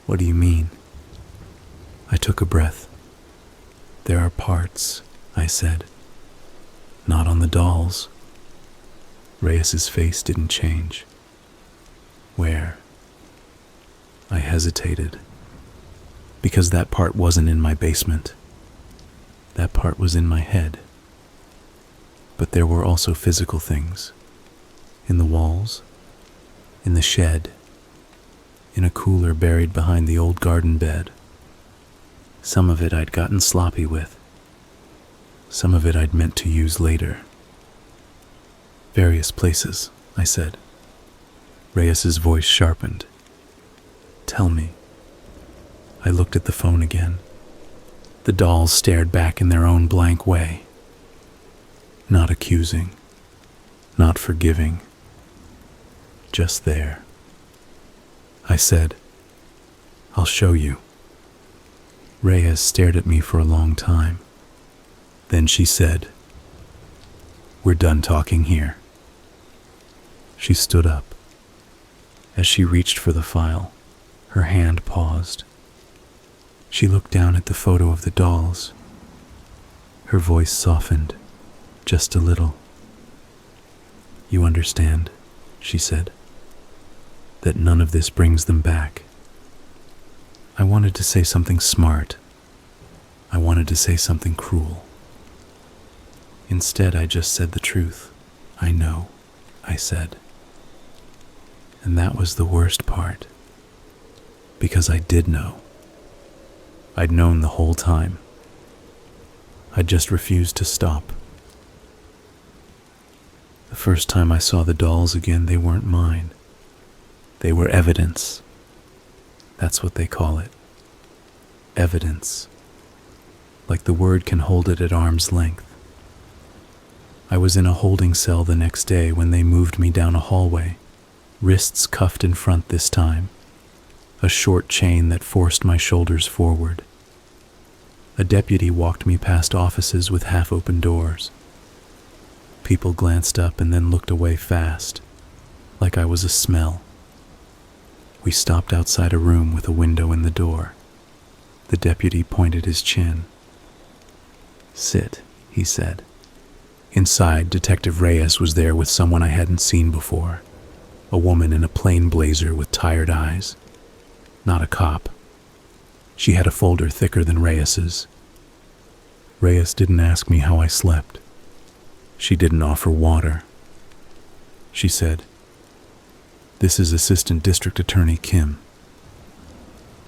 "What do you mean?" I took a breath. "There are parts," I said. "Not on the dolls." Reyes's face didn't change. "Where?" I hesitated. Because that part wasn't in my basement. That part was in my head. But there were also physical things. In the walls. In the shed. In a cooler buried behind the old garden bed. Some of it I'd gotten sloppy with. Some of it I'd meant to use later. "Various places," I said. Reyes's voice sharpened. "Tell me." I looked at the phone again. The dolls stared back in their own blank way. Not accusing. Not forgiving. Just there. I said, "I'll show you." Reyes stared at me for a long time. Then she said, "We're done talking here." She stood up. As she reached for the file, her hand paused. She looked down at the photo of the dolls. Her voice softened, just a little. "You understand," she said, "that none of this brings them back." I wanted to say something smart. I wanted to say something cruel. Instead, I just said the truth. "I know," I said. And that was the worst part. Because I did know. I'd known the whole time. I just refused to stop. The first time I saw the dolls again, they weren't mine. They were evidence. That's what they call it. Evidence. Like the word can hold it at arm's length. I was in a holding cell the next day when they moved me down a hallway, wrists cuffed in front this time, a short chain that forced my shoulders forward. A deputy walked me past offices with half-open doors. People glanced up and then looked away fast, like I was a smell. We stopped outside a room with a window in the door. The deputy pointed his chin. "Sit," he said. Inside, Detective Reyes was there with someone I hadn't seen before, a woman in a plain blazer with tired eyes. not a cop. She had a folder thicker than Reyes's. Reyes didn't ask me how I slept. She didn't offer water. She said, "This is Assistant District Attorney Kim."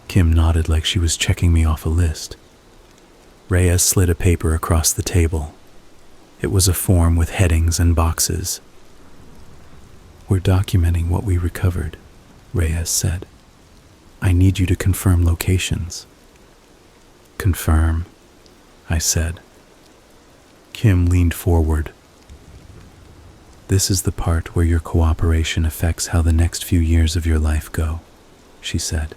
Kim nodded like she was checking me off a list. Reyes slid a paper across the table. It was a form with headings and boxes. "We're documenting what we recovered," Reyes said. "I need you to confirm locations." "Confirm," I said. Kim leaned forward. "This is the part where your cooperation affects how the next few years of your life go," she said.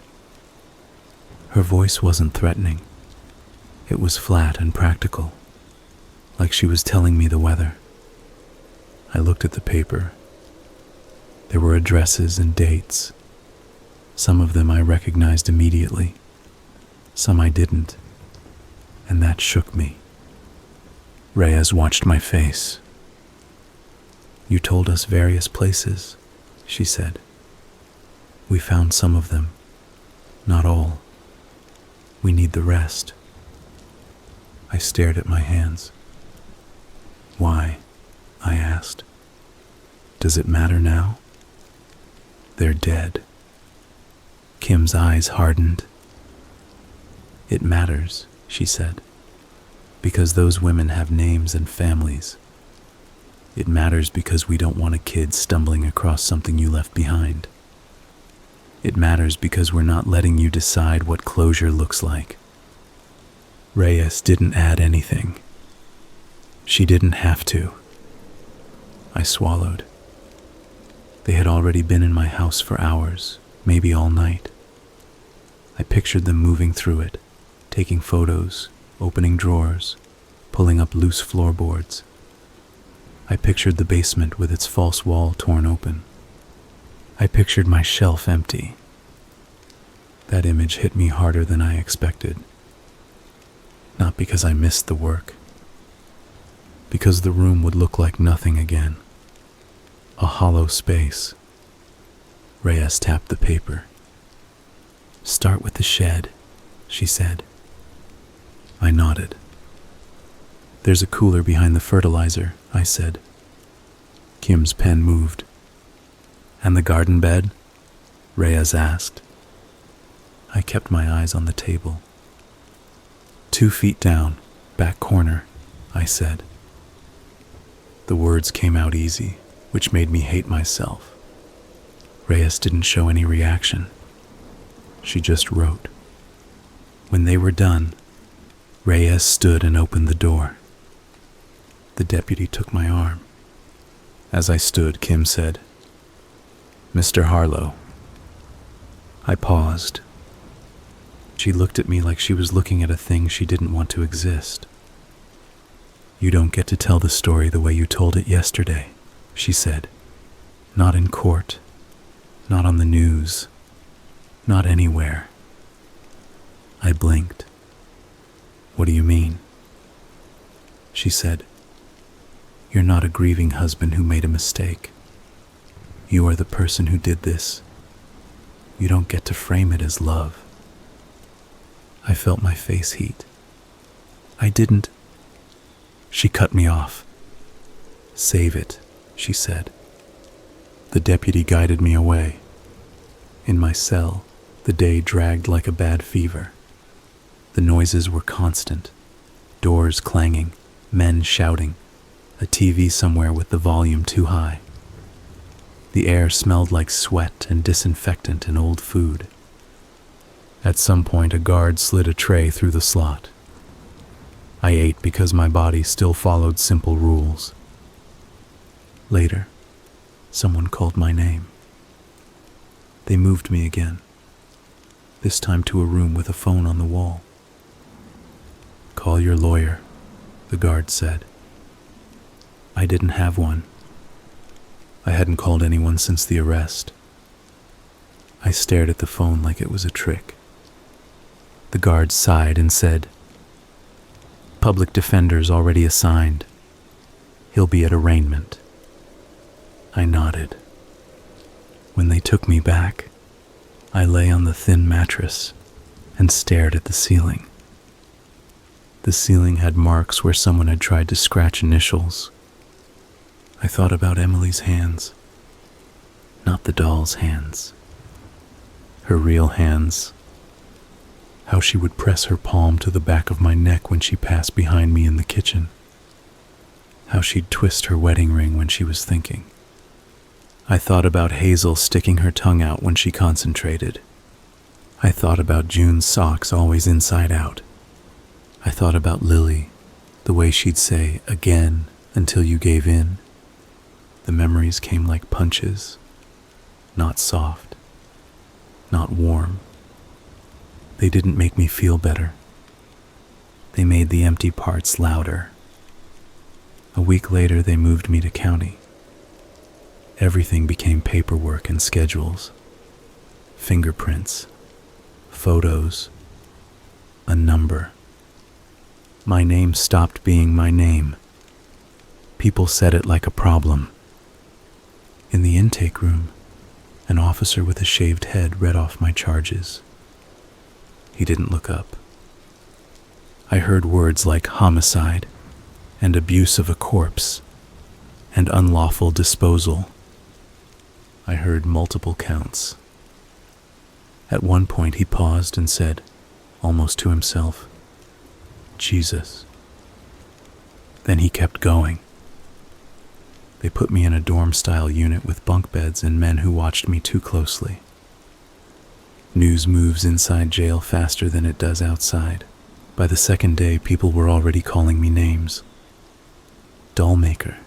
Her voice wasn't threatening. It was flat and practical, like she was telling me the weather. I looked at the paper. There were addresses and dates. Some of them I recognized immediately. Some I didn't, and that shook me. Reyes watched my face. "You told us various places," she said. "We found some of them, not all. We need the rest." I stared at my hands. "Why?" I asked. "Does it matter now?" "They're dead." Kim's eyes hardened. "It matters," she said, "because those women have names and families. It matters because we don't want a kid stumbling across something you left behind. It matters because we're not letting you decide what closure looks like." Reyes didn't add anything. She didn't have to. I swallowed. They had already been in my house for hours, maybe all night. I pictured them moving through it, taking photos, opening drawers, pulling up loose floorboards. I pictured the basement with its false wall torn open. I pictured my shelf empty. That image hit me harder than I expected. Not because I missed the work, because the room would look like nothing again. A hollow space. Reyes tapped the paper. "Start with the shed," she said. I nodded. "There's a cooler behind the fertilizer," I said. Kim's pen moved. "And the garden bed?" Reyes asked. I kept my eyes on the table. 2 feet down, back corner," I said. The words came out easy, which made me hate myself. Reyes didn't show any reaction. She just wrote. When they were done, Reyes stood and opened the door. The deputy took my arm. As I stood, Kim said, "Mr. Harlow." I paused. She looked at me like she was looking at a thing she didn't want to exist. "You don't get to tell the story the way you told it yesterday," she said. "Not in court, not on the news, not anywhere." I blinked. "What do you mean?" She said, "You're not a grieving husband who made a mistake. You are the person who did this. You don't get to frame it as love." I felt my face heat. "I didn't." She cut me off. "Save it," she said. The deputy guided me away. In my cell, the day dragged like a bad fever. The noises were constant. Doors clanging, men shouting, a TV somewhere with the volume too high. The air smelled like sweat and disinfectant and old food. At some point, a guard slid a tray through the slot. I ate because my body still followed simple rules. Later, someone called my name. They moved me again, this time to a room with a phone on the wall. "Call your lawyer," the guard said. I didn't have one. I hadn't called anyone since the arrest. I stared at the phone like it was a trick. The guard sighed and said, "Public defender's already assigned. He'll be at arraignment." I nodded. When they took me back, I lay on the thin mattress and stared at the ceiling. The ceiling had marks where someone had tried to scratch initials. I thought about Emily's hands, not the doll's hands. Her real hands. How she would press her palm to the back of my neck when she passed behind me in the kitchen. How she'd twist her wedding ring when she was thinking. I thought about Hazel sticking her tongue out when she concentrated. I thought about June's socks always inside out. I thought about Lily, the way she'd say, "again," until you gave in. The memories came like punches, not soft, not warm. They didn't make me feel better. They made the empty parts louder. A week later, they moved me to county. Everything became paperwork and schedules, fingerprints, photos, a number. My name stopped being my name. People said it like a problem. In the intake room, an officer with a shaved head read off my charges. He didn't look up. I heard words like homicide and abuse of a corpse and unlawful disposal. I heard multiple counts. At one point he paused and said, almost to himself, "Jesus." Then he kept going. They put me in a dorm-style unit with bunk beds and men who watched me too closely. News moves inside jail faster than it does outside. By the second day, people were already calling me names. Dollmaker.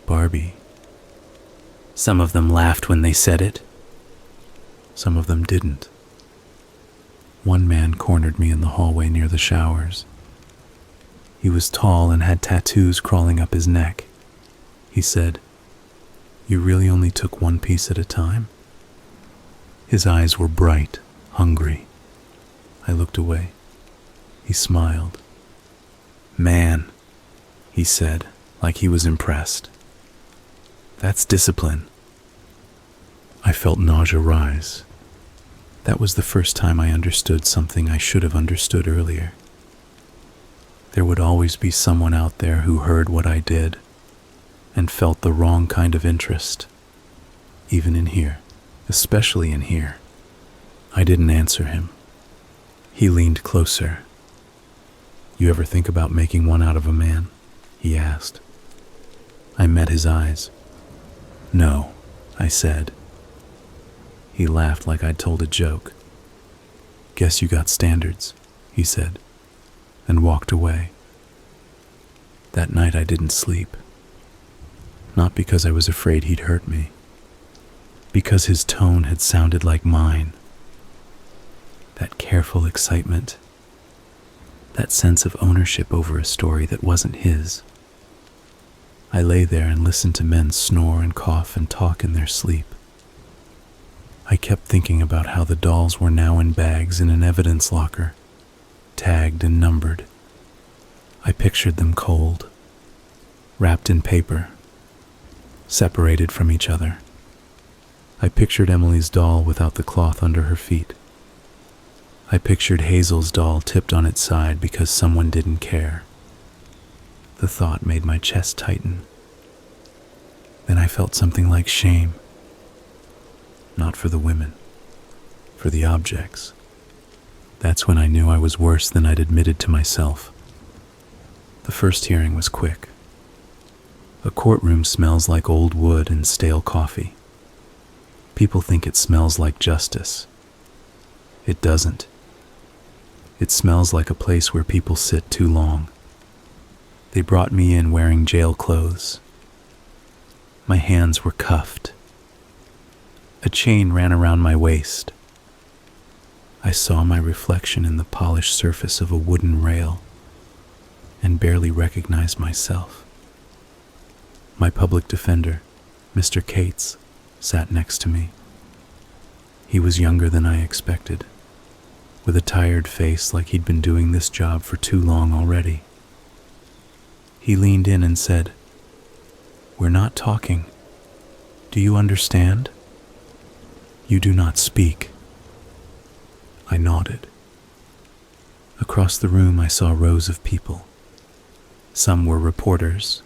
Barbie. Some of them laughed when they said it. Some of them didn't. One man cornered me in the hallway near the showers. He was tall and had tattoos crawling up his neck. He said, "You really only took one piece at a time?" His eyes were bright, hungry. I looked away. He smiled. "Man," he said, like he was impressed. "That's discipline." I felt nausea rise. That was the first time I understood something I should have understood earlier. There would always be someone out there who heard what I did and felt the wrong kind of interest, even in here, especially in here. I didn't answer him. He leaned closer. "You ever think about making one out of a man?" he asked. I met his eyes. "No," I said. He laughed like I'd told a joke. "Guess you got standards," he said, and walked away. That night I didn't sleep. Not because I was afraid he'd hurt me, because his tone had sounded like mine. That careful excitement, that sense of ownership over a story that wasn't his. I lay there and listened to men snore and cough and talk in their sleep. I kept thinking about how the dolls were now in bags in an evidence locker, tagged and numbered. I pictured them cold, wrapped in paper, separated from each other. I pictured Emily's doll without the cloth under her feet. I pictured Hazel's doll tipped on its side because someone didn't care. The thought made my chest tighten. Then I felt something like shame. Not for the women, for the objects. That's when I knew I was worse than I'd admitted to myself. The first hearing was quick. A courtroom smells like old wood and stale coffee. People think it smells like justice. It doesn't. It smells like a place where people sit too long. They brought me in wearing jail clothes. My hands were cuffed. A chain ran around my waist. I saw my reflection in the polished surface of a wooden rail and barely recognized myself. My public defender, Mr. Cates, sat next to me. He was younger than I expected, with a tired face like he'd been doing this job for too long already. He leaned in and said, "We're not talking. Do you understand?" You do not speak. I nodded. Across the room I saw rows of people. Some were reporters.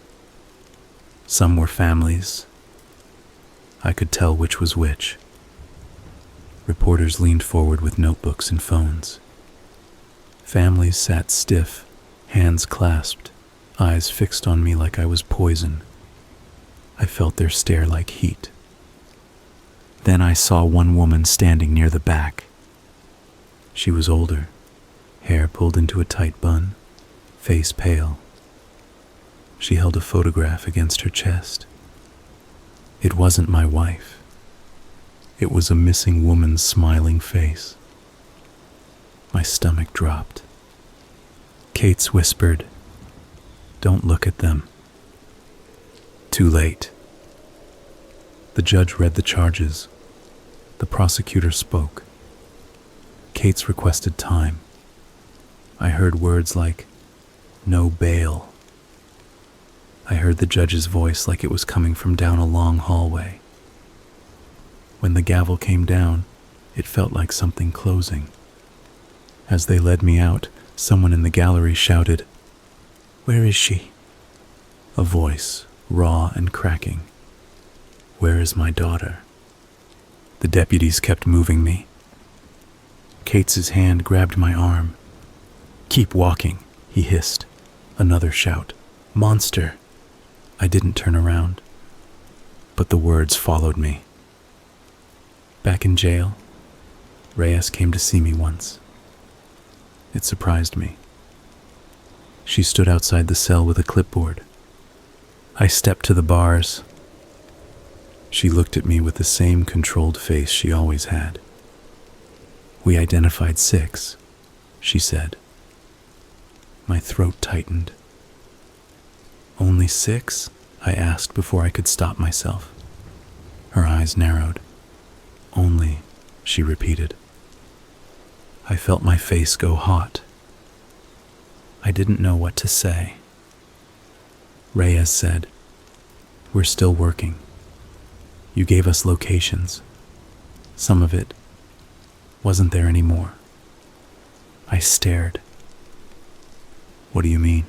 Some were families. I could tell which was which. Reporters leaned forward with notebooks and phones. Families sat stiff, hands clasped, eyes fixed on me like I was poison. I felt their stare like heat. Then I saw one woman standing near the back. She was older, hair pulled into a tight bun, face pale. She held a photograph against her chest. It wasn't my wife. It was a missing woman's smiling face. My stomach dropped. Cates whispered, "Don't look at them." Too late. The judge read the charges. The prosecutor spoke. Cates requested time. I heard words like, "No bail." I heard the judge's voice like it was coming from down a long hallway. When the gavel came down, it felt like something closing. As they led me out, someone in the gallery shouted, "Where is she?" A voice, raw and cracking. "Where is my daughter?" The deputies kept moving me. Cates's hand grabbed my arm. "Keep walking," he hissed. Another shout, "Monster!" I didn't turn around, but the words followed me. Back in jail, Reyes came to see me once. It surprised me. She stood outside the cell with a clipboard. I stepped to the bars. She looked at me with the same controlled face she always had. "We identified 6, she said. My throat tightened. "Only 6? I asked before I could stop myself. Her eyes narrowed. "Only," she repeated. I felt my face go hot. I didn't know what to say. Reyes said, "We're still working. You gave us locations. Some of it wasn't there anymore." I stared. "What do you mean?"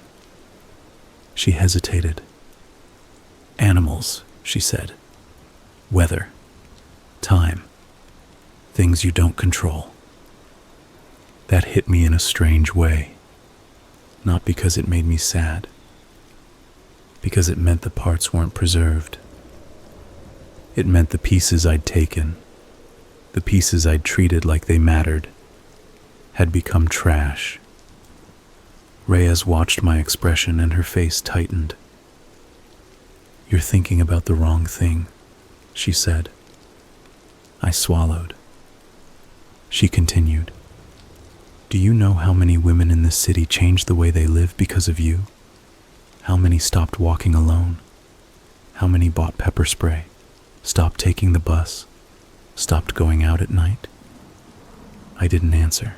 She hesitated. "Animals," she said. "Weather. Time. Things you don't control." That hit me in a strange way. Not because it made me sad. Because it meant the parts weren't preserved. It meant the pieces I'd taken, the pieces I'd treated like they mattered, had become trash. Reyes watched my expression and her face tightened. "You're thinking about the wrong thing," she said. I swallowed. She continued, "Do you know how many women in this city changed the way they live because of you? How many stopped walking alone? How many bought pepper spray, stopped taking the bus, stopped going out at night?" I didn't answer.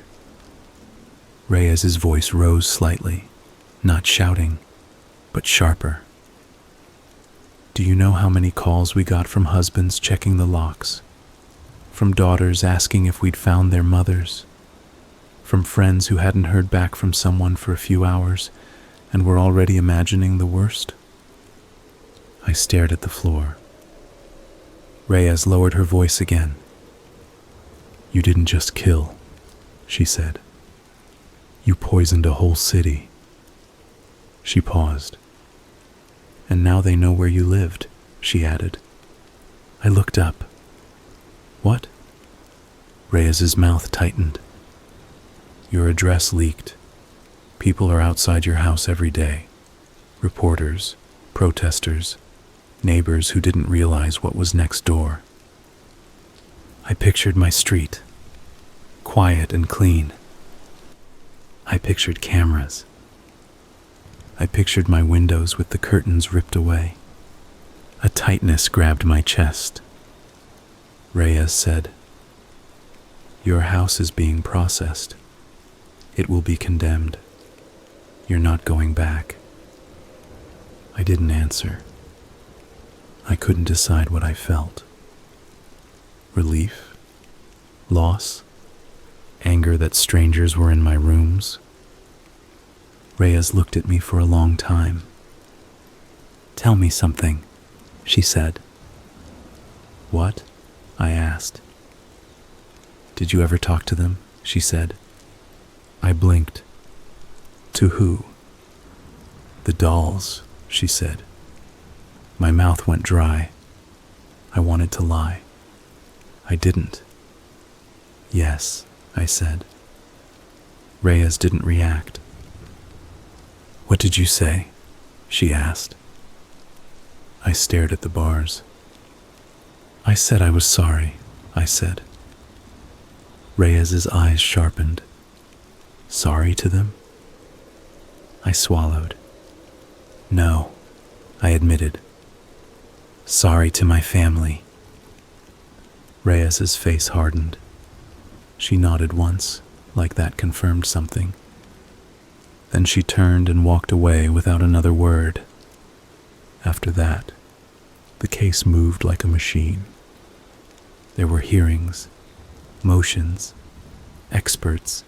Reyes's voice rose slightly, not shouting, but sharper. "Do you know how many calls we got from husbands checking the locks? From daughters asking if we'd found their mothers? From friends who hadn't heard back from someone for a few hours and were already imagining the worst?" I stared at the floor. Reyes lowered her voice again. "You didn't just kill," she said. "You poisoned a whole city." She paused. "And now they know where you lived," she added. I looked up. "What?" Reyes's mouth tightened. "Your address leaked. People are outside your house every day. Reporters, protesters, neighbors who didn't realize what was next door." I pictured my street, quiet and clean. I pictured cameras. I pictured my windows with the curtains ripped away. A tightness grabbed my chest. Reyes said, "Your house is being processed. It will be condemned. You're not going back." I didn't answer. I couldn't decide what I felt. Relief, Loss? Anger that strangers were in my rooms? Reyes looked at me for a long time. "Tell me something," she said. "What?" I asked. "Did you ever talk to them?" she said. I blinked. "To who?" "The dolls," she said. My mouth went dry. I wanted to lie. I didn't. "Yes," I said. Reyes didn't react. "What did you say?" she asked. I stared at the bars. "I said I was sorry," I said. Reyes's eyes sharpened. "Sorry to them?" I swallowed. "No," I admitted. "Sorry to my family." Reyes's face hardened. She nodded once, like that confirmed something. Then she turned and walked away without another word. After that, the case moved like a machine. There were hearings, motions, experts,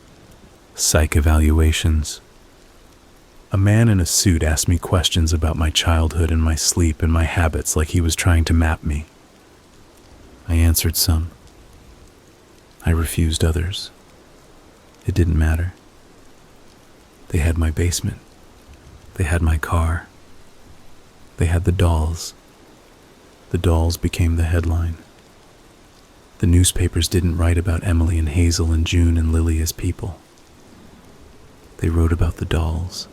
psych evaluations. A man in a suit asked me questions about my childhood and my sleep and my habits like he was trying to map me. I answered some. I refused others. It didn't matter. They had my basement. They had my car. They had the dolls. The dolls became the headline. The newspapers didn't write about Emily and Hazel and June and Lily as people. They wrote about the dolls.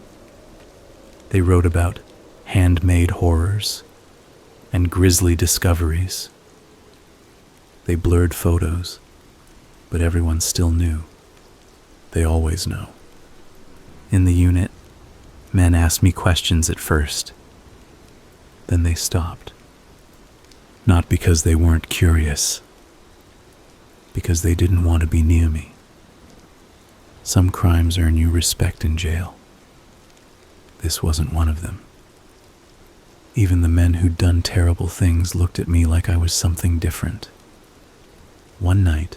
They wrote about handmade horrors and grisly discoveries. They blurred photos, but everyone still knew. They always know. In the unit, men asked me questions at first. Then they stopped. Not because they weren't curious, because they didn't want to be near me. Some crimes earn you respect in jail. This wasn't one of them. Even the men who'd done terrible things looked at me like I was something different. One night,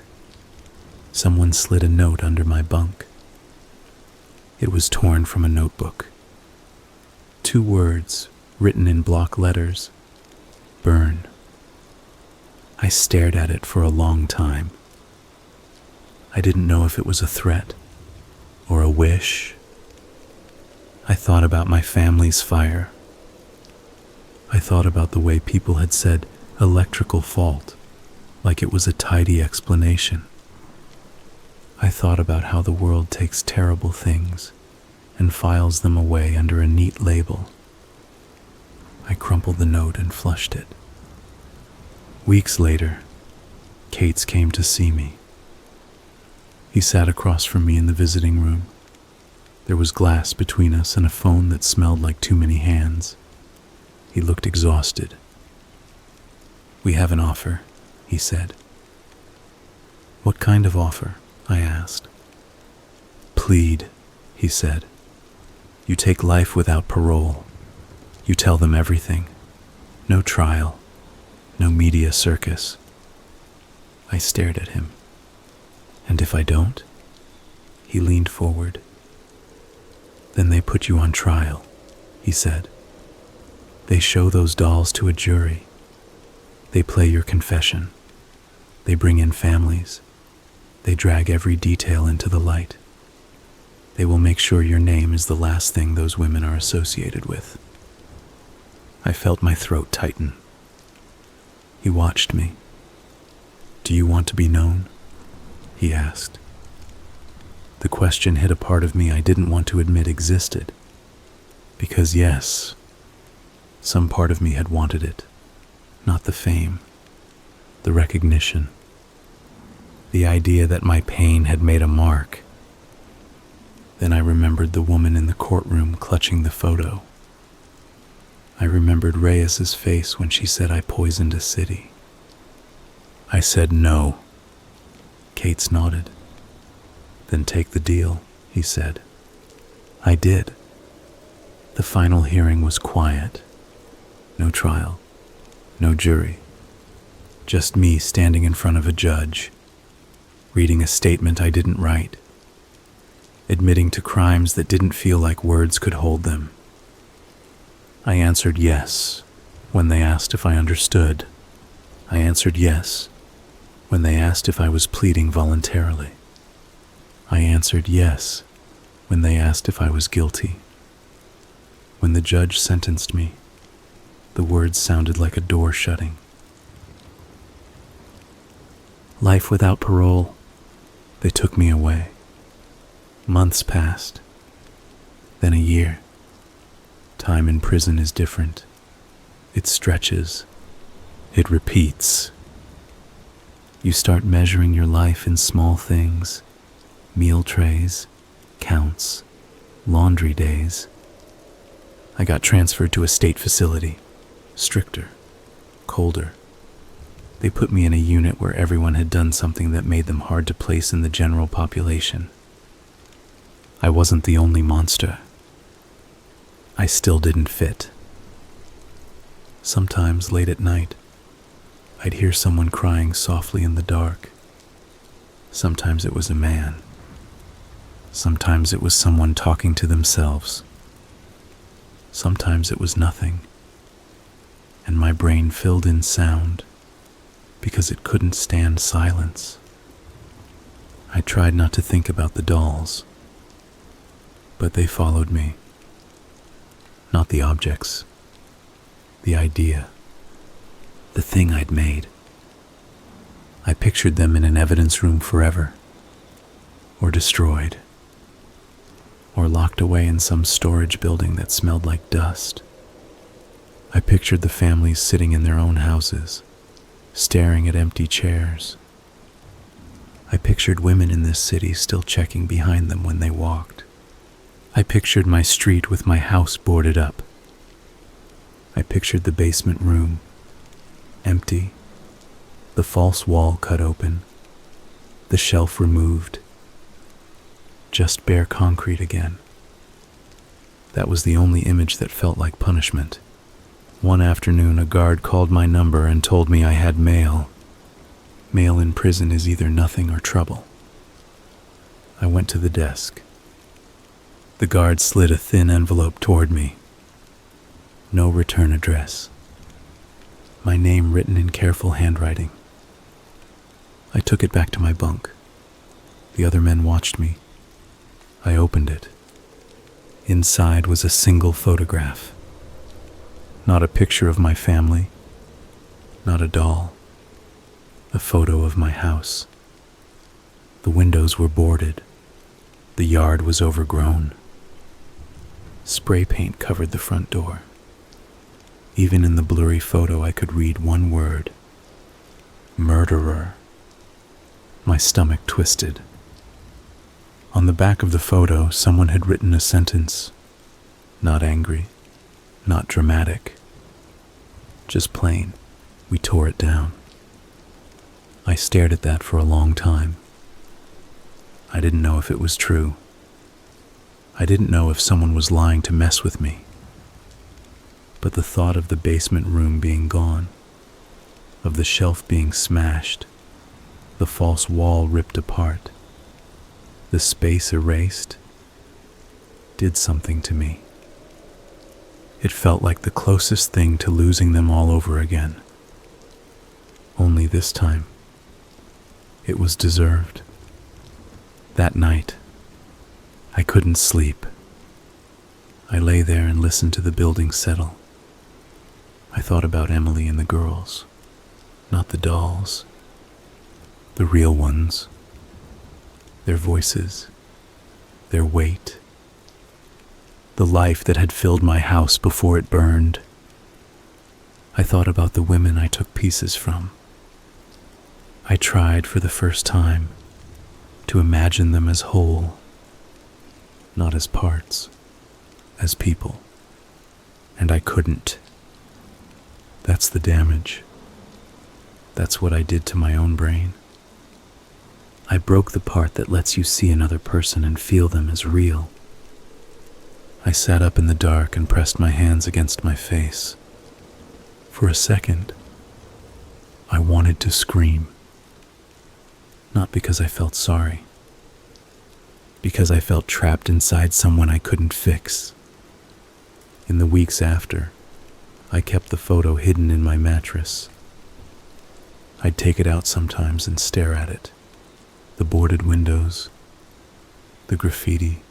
someone slid a note under my bunk. It was torn from a notebook. 2 words, written in block letters: burn. I stared at it for a long time. I didn't know if it was a threat or a wish. I thought about my family's fire. I thought about the way people had said electrical fault, like it was a tidy explanation. I thought about how the world takes terrible things and files them away under a neat label. I crumpled the note and flushed it. Weeks later, Cates came to see me. He sat across from me in the visiting room. There was glass between us and a phone that smelled like too many hands. He looked exhausted. "We have an offer," he said. "What kind of offer?" I asked. "Plead," he said. "You take life without parole. You tell them everything. No trial. No media circus." I stared at him. "And if I don't?" He leaned forward. "Then they put you on trial," he said. "They show those dolls to a jury. They play your confession. They bring in families. They drag every detail into the light. They will make sure your name is the last thing those women are associated with." I felt my throat tighten. He watched me. "Do you want to be known?" he asked. The question hit a part of me I didn't want to admit existed. Because yes, some part of me had wanted it. Not the fame, the recognition, the idea that my pain had made a mark. Then I remembered the woman in the courtroom clutching the photo. I remembered Reyes's face when she said I poisoned a city. I said no. Cates nodded. "Then take the deal," he said. I did. The final hearing was quiet. No trial, no jury. Just me standing in front of a judge, reading a statement I didn't write, admitting to crimes that didn't feel like words could hold them. I answered yes when they asked if I understood. I answered yes when they asked if I was pleading voluntarily. I answered yes when they asked if I was guilty. When the judge sentenced me, the words sounded like a door shutting. Life without parole. They took me away. Months passed, then a year. Time in prison is different. It stretches. It repeats. You start measuring your life in small things, meal trays, counts, laundry days. I got transferred to a state facility, stricter, colder. They put me in a unit where everyone had done something that made them hard to place in the general population. I wasn't the only monster. I still didn't fit. Sometimes late at night, I'd hear someone crying softly in the dark. Sometimes it was a man. Sometimes it was someone talking to themselves. Sometimes it was nothing, and my brain filled in sound because it couldn't stand silence. I tried not to think about the dolls, but they followed me. Not the objects, the idea, the thing I'd made. I pictured them in an evidence room forever, or destroyed, or locked away in some storage building that smelled like dust. I pictured the families sitting in their own houses, staring at empty chairs. I pictured women in this city still checking behind them when they walked. I pictured my street with my house boarded up. I pictured the basement room, empty, the false wall cut open, the shelf removed, just bare concrete again. That was the only image that felt like punishment. One afternoon, a guard called my number and told me I had mail. Mail in prison is either nothing or trouble. I went to the desk. The guard slid a thin envelope toward me. No return address. My name written in careful handwriting. I took it back to my bunk. The other men watched me. I opened it. Inside was a single photograph. Not a picture of my family, not a doll. A photo of my house. The windows were boarded. The yard was overgrown. Spray paint covered the front door. Even in the blurry photo, I could read one word: murderer. My stomach twisted. On the back of the photo, someone had written a sentence. Not angry, not dramatic, just plain. We tore it down. I stared at that for a long time. I didn't know if it was true. I didn't know if someone was lying to mess with me. But the thought of the basement room being gone, of the shelf being smashed, the false wall ripped apart, the space erased, did something to me. It felt like the closest thing to losing them all over again. Only this time, it was deserved. That night, I couldn't sleep. I lay there and listened to the building settle. I thought about Emily and the girls, not the dolls, the real ones, their voices, their weight, the life that had filled my house before it burned. I thought about the women I took pieces from. I tried for the first time to imagine them as whole, not as parts, as people. And I couldn't. That's the damage. That's what I did to my own brain. I broke the part that lets you see another person and feel them as real. I sat up in the dark and pressed my hands against my face. For a second, I wanted to scream. Not because I felt sorry. Because I felt trapped inside someone I couldn't fix. In the weeks after, I kept the photo hidden in my mattress. I'd take it out sometimes and stare at it. The boarded windows, the graffiti,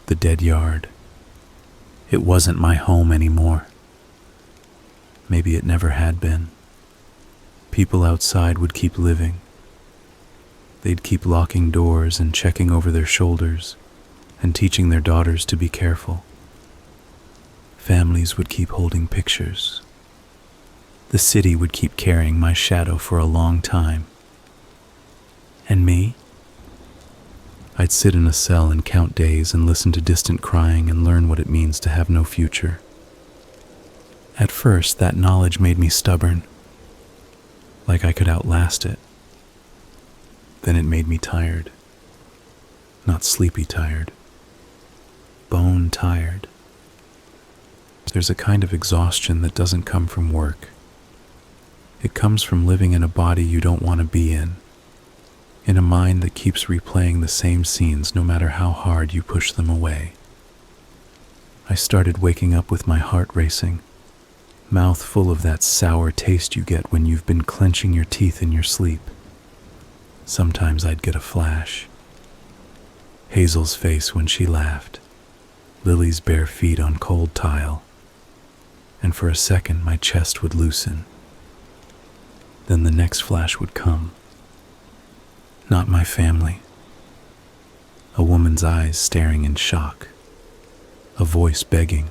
the dead yard. It wasn't my home anymore. Maybe it never had been. People outside would keep living. They'd keep locking doors and checking over their shoulders and teaching their daughters to be careful. Families would keep holding pictures. The city would keep carrying my shadow for a long time. And me? I'd sit in a cell and count days and listen to distant crying and learn what it means to have no future. At first, that knowledge made me stubborn, like I could outlast it. Then it made me tired. Not sleepy tired. Bone tired. There's a kind of exhaustion that doesn't come from work. It comes from living in a body you don't want to be in a mind that keeps replaying the same scenes no matter how hard you push them away. I started waking up with my heart racing, mouth full of that sour taste you get when you've been clenching your teeth in your sleep. Sometimes I'd get a flash. Hazel's face when she laughed, Lily's bare feet on cold tile, and for a second my chest would loosen. Then the next flash would come. Not my family. A woman's eyes staring in shock. A voice begging.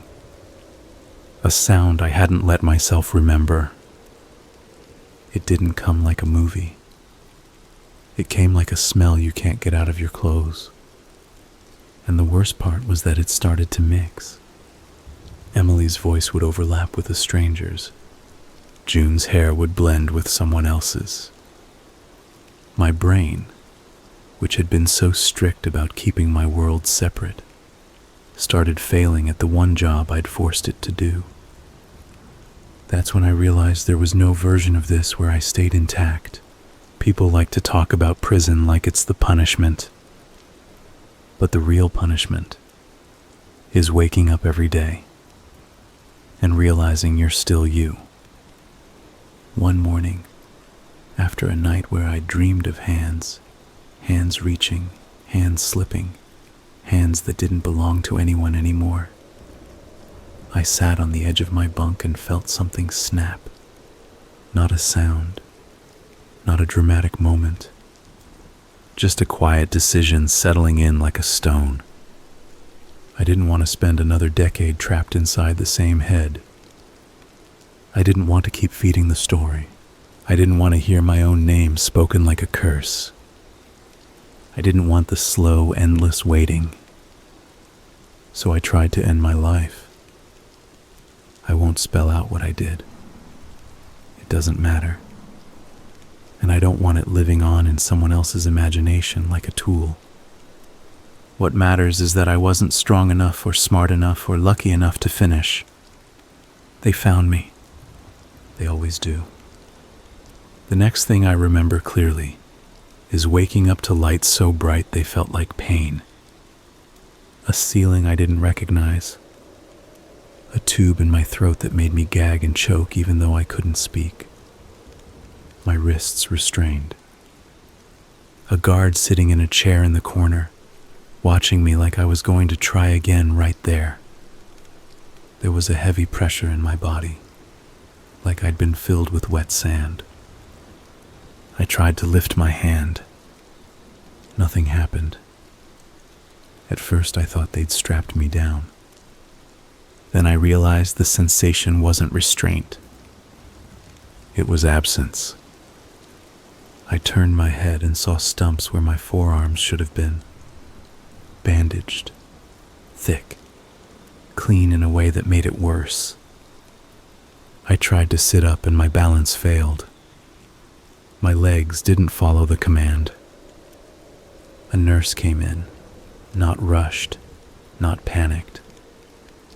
A sound I hadn't let myself remember. It didn't come like a movie. It came like a smell you can't get out of your clothes. And the worst part was that it started to mix. Emily's voice would overlap with a stranger's. June's hair would blend with someone else's. My brain, which had been so strict about keeping my world separate, started failing at the one job I'd forced it to do. That's when I realized there was no version of this where I stayed intact. People like to talk about prison like it's the punishment. But the real punishment is waking up every day and realizing you're still you. One morning, after a night where I dreamed of hands reaching, hands slipping, hands that didn't belong to anyone anymore, I sat on the edge of my bunk and felt something snap. Not a sound, not a dramatic moment, just a quiet decision settling in like a stone. I didn't want to spend another decade trapped inside the same head. I didn't want to keep feeding the story. I didn't want to hear my own name spoken like a curse. I didn't want the slow, endless waiting. So I tried to end my life. I won't spell out what I did. It doesn't matter. And I don't want it living on in someone else's imagination like a tool. What matters is that I wasn't strong enough or smart enough or lucky enough to finish. They found me. They always do. The next thing I remember clearly is waking up to lights so bright they felt like pain. A ceiling I didn't recognize. A tube in my throat that made me gag and choke even though I couldn't speak. My wrists restrained. A guard sitting in a chair in the corner, watching me like I was going to try again right there. There was a heavy pressure in my body, like I'd been filled with wet sand. I tried to lift my hand. Nothing happened. At first I thought they'd strapped me down. Then I realized the sensation wasn't restraint. It was absence. I turned my head and saw stumps where my forearms should have been. Bandaged, thick, clean in a way that made it worse. I tried to sit up and my balance failed. My legs didn't follow the command. A nurse came in, not rushed, not panicked.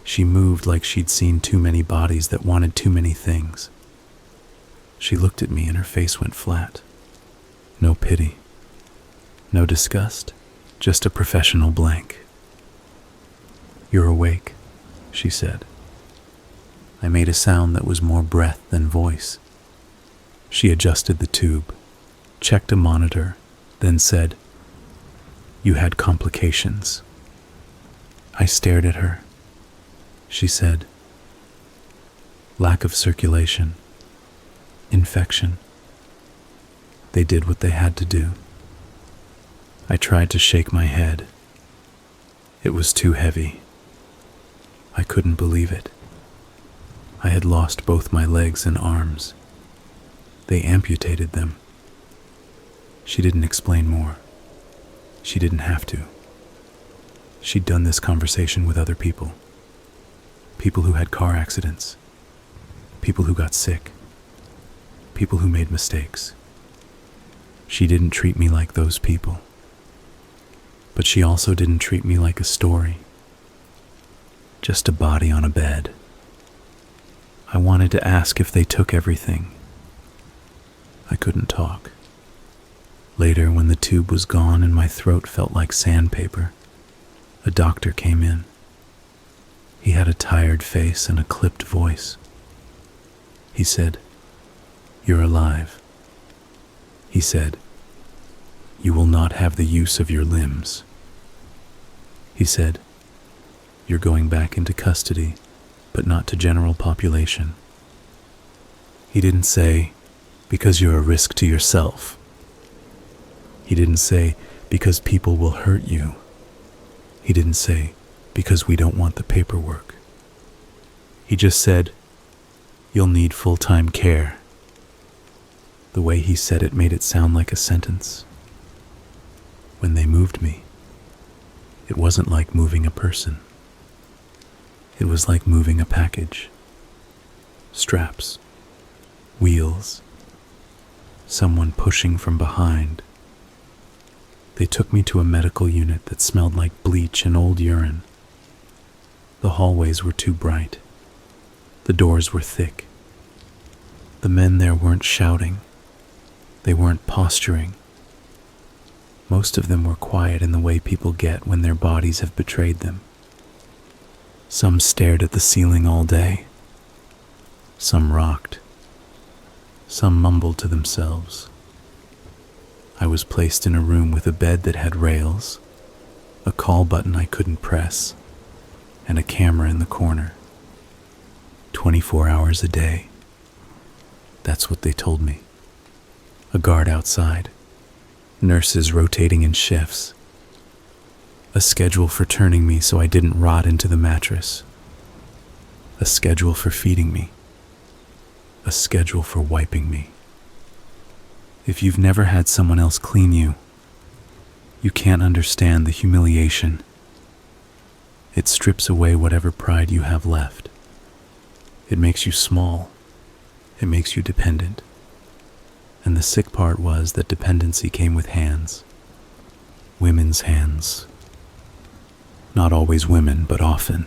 She moved like she'd seen too many bodies that wanted too many things. She looked at me and her face went flat. No pity, No disgust, just a professional blank. "You're awake," she said. I made a sound that was more breath than voice. She adjusted the tube, checked a monitor, then said, "You had complications." I stared at her. She said, "Lack of circulation, infection." They did what they had to do. I tried to shake my head. It was too heavy. I couldn't believe it. I had lost both my legs and arms. They amputated them. She didn't explain more. She didn't have to. She'd done this conversation with other people. People who had car accidents. People who got sick. People who made mistakes. She didn't treat me like those people. But she also didn't treat me like a story. Just a body on a bed. I wanted to ask if they took everything. I couldn't talk. Later, when the tube was gone and my throat felt like sandpaper, a doctor came in. He had a tired face and a clipped voice. He said, "You're alive." He said, "You will not have the use of your limbs." He said, "You're going back into custody, but not to general population." He didn't say, "Because you're a risk to yourself." He didn't say, "Because people will hurt you." He didn't say, "Because we don't want the paperwork." He just said, "You'll need full-time care." The way he said it made it sound like a sentence. When they moved me, it wasn't like moving a person. It was like moving a package. Straps, wheels, someone pushing from behind. They took me to a medical unit that smelled like bleach and old urine. The hallways were too bright. The doors were thick. The men there weren't shouting. They weren't posturing. Most of them were quiet in the way people get when their bodies have betrayed them. Some stared at the ceiling all day. Some rocked. Some mumbled to themselves. I was placed in a room with a bed that had rails, a call button I couldn't press, and a camera in the corner. 24 hours a day. That's what they told me. A guard outside. Nurses rotating in shifts. A schedule for turning me so I didn't rot into the mattress. A schedule for feeding me. A schedule for wiping me. If you've never had someone else clean you, you can't understand the humiliation. It strips away whatever pride you have left. It makes you small. It makes you dependent. And the sick part was that dependency came with hands. Women's hands. Not always women, but often.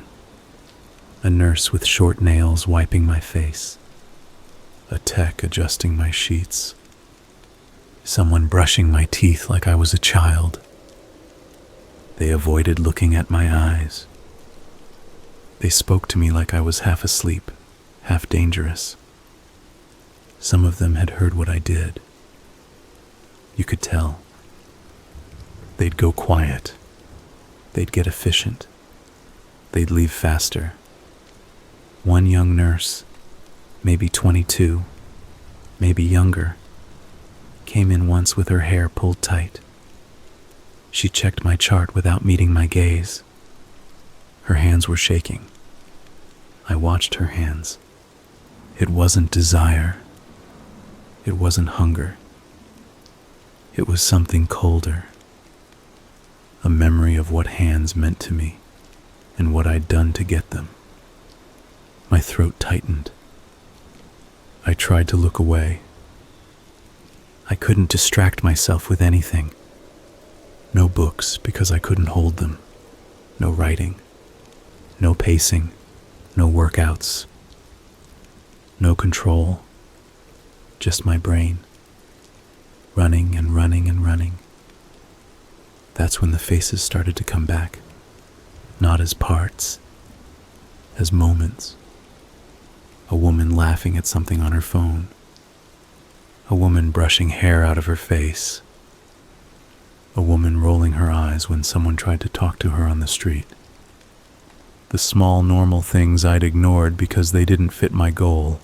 A nurse with short nails wiping my face. A tech adjusting my sheets. Someone brushing my teeth like I was a child. They avoided looking at my eyes. They spoke to me like I was half asleep, half dangerous. Some of them had heard what I did. You could tell. They'd go quiet. They'd get efficient. They'd leave faster. One young nurse, maybe 22, maybe younger, came in once with her hair pulled tight. She checked my chart without meeting my gaze. Her hands were shaking. I watched her hands. It wasn't desire. It wasn't hunger. It was something colder. A memory of what hands meant to me and what I'd done to get them. My throat tightened. I tried to look away. I couldn't distract myself with anything. No books because I couldn't hold them. No writing. No pacing. No workouts. No control. Just my brain. Running and running and running. That's when the faces started to come back, not as parts, as moments. A woman laughing at something on her phone. A woman brushing hair out of her face. A woman rolling her eyes when someone tried to talk to her on the street. The small, normal things I'd ignored because they didn't fit my goal.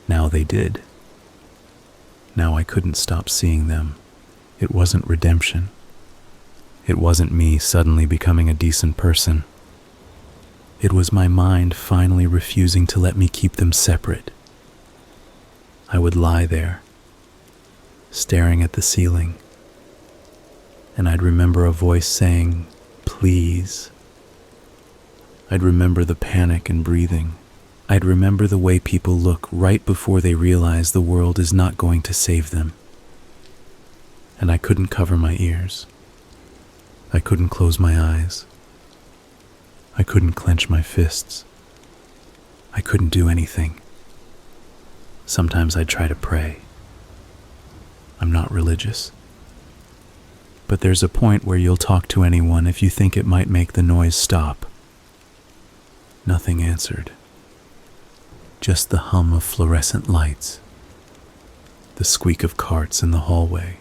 Now they did. Now I couldn't stop seeing them. It wasn't redemption. It wasn't me suddenly becoming a decent person. It was my mind finally refusing to let me keep them separate. I would lie there, staring at the ceiling, and I'd remember a voice saying, "Please." I'd remember the panic and breathing. I'd remember the way people look right before they realize the world is not going to save them. And I couldn't cover my ears. I couldn't close my eyes. I couldn't clench my fists. I couldn't do anything. Sometimes I'd try to pray. I'm not religious. But there's a point where you'll talk to anyone if you think it might make the noise stop. Nothing answered. Just the hum of fluorescent lights, the squeak of carts in the hallway,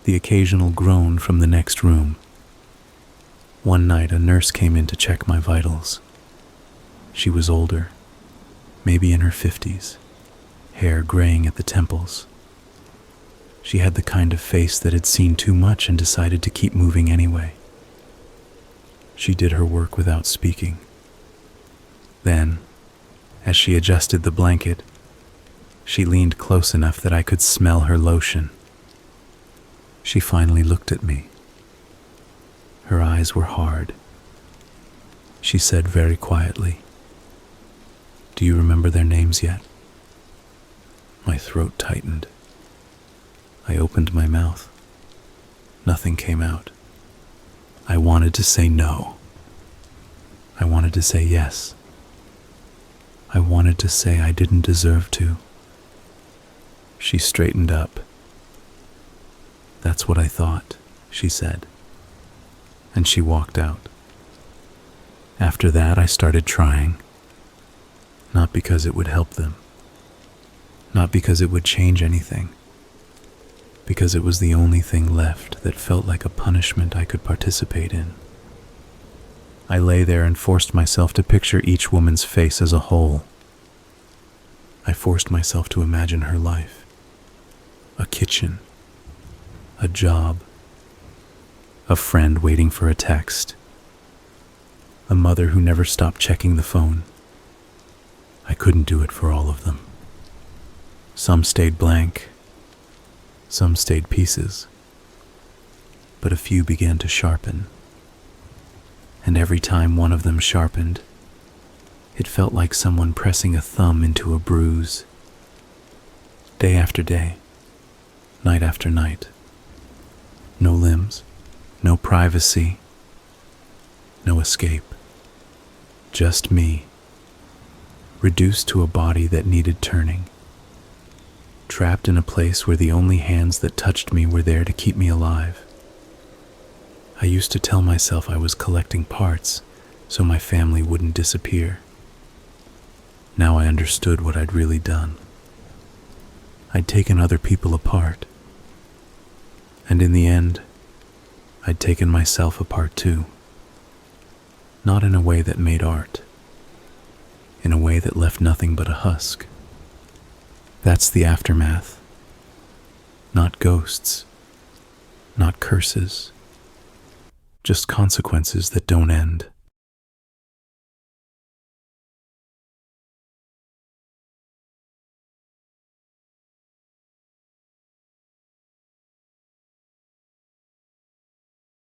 the occasional groan from the next room. One night a nurse came in to check my vitals. She was older, maybe in her 50s, hair graying at the temples. She had the kind of face that had seen too much and decided to keep moving anyway. She did her work without speaking. Then, as she adjusted the blanket, she leaned close enough that I could smell her lotion. She finally looked at me. Her eyes were hard. She said very quietly, "Do you remember their names yet?" My throat tightened. I opened my mouth. Nothing came out. I wanted to say no. I wanted to say yes. I wanted to say I didn't deserve to. She straightened up. "That's what I thought," she said. And she walked out. After that, I started trying. Not because it would help them. Not because it would change anything. Because it was the only thing left that felt like a punishment I could participate in. I lay there and forced myself to picture each woman's face as a whole. I forced myself to imagine her life. A kitchen. A job. A friend waiting for a text. A mother who never stopped checking the phone. I couldn't do it for all of them. Some stayed blank. Some stayed pieces. But a few began to sharpen. And every time one of them sharpened, it felt like someone pressing a thumb into a bruise. Day after day, night after night. No limbs, no privacy, no escape. Just me, reduced to a body that needed turning. Trapped in a place where the only hands that touched me were there to keep me alive. I used to tell myself I was collecting parts so my family wouldn't disappear. Now I understood what I'd really done. I'd taken other people apart. And in the end, I'd taken myself apart too. Not in a way that made art. In a way that left nothing but a husk. That's the aftermath. Not ghosts. Not curses. Just consequences that don't end.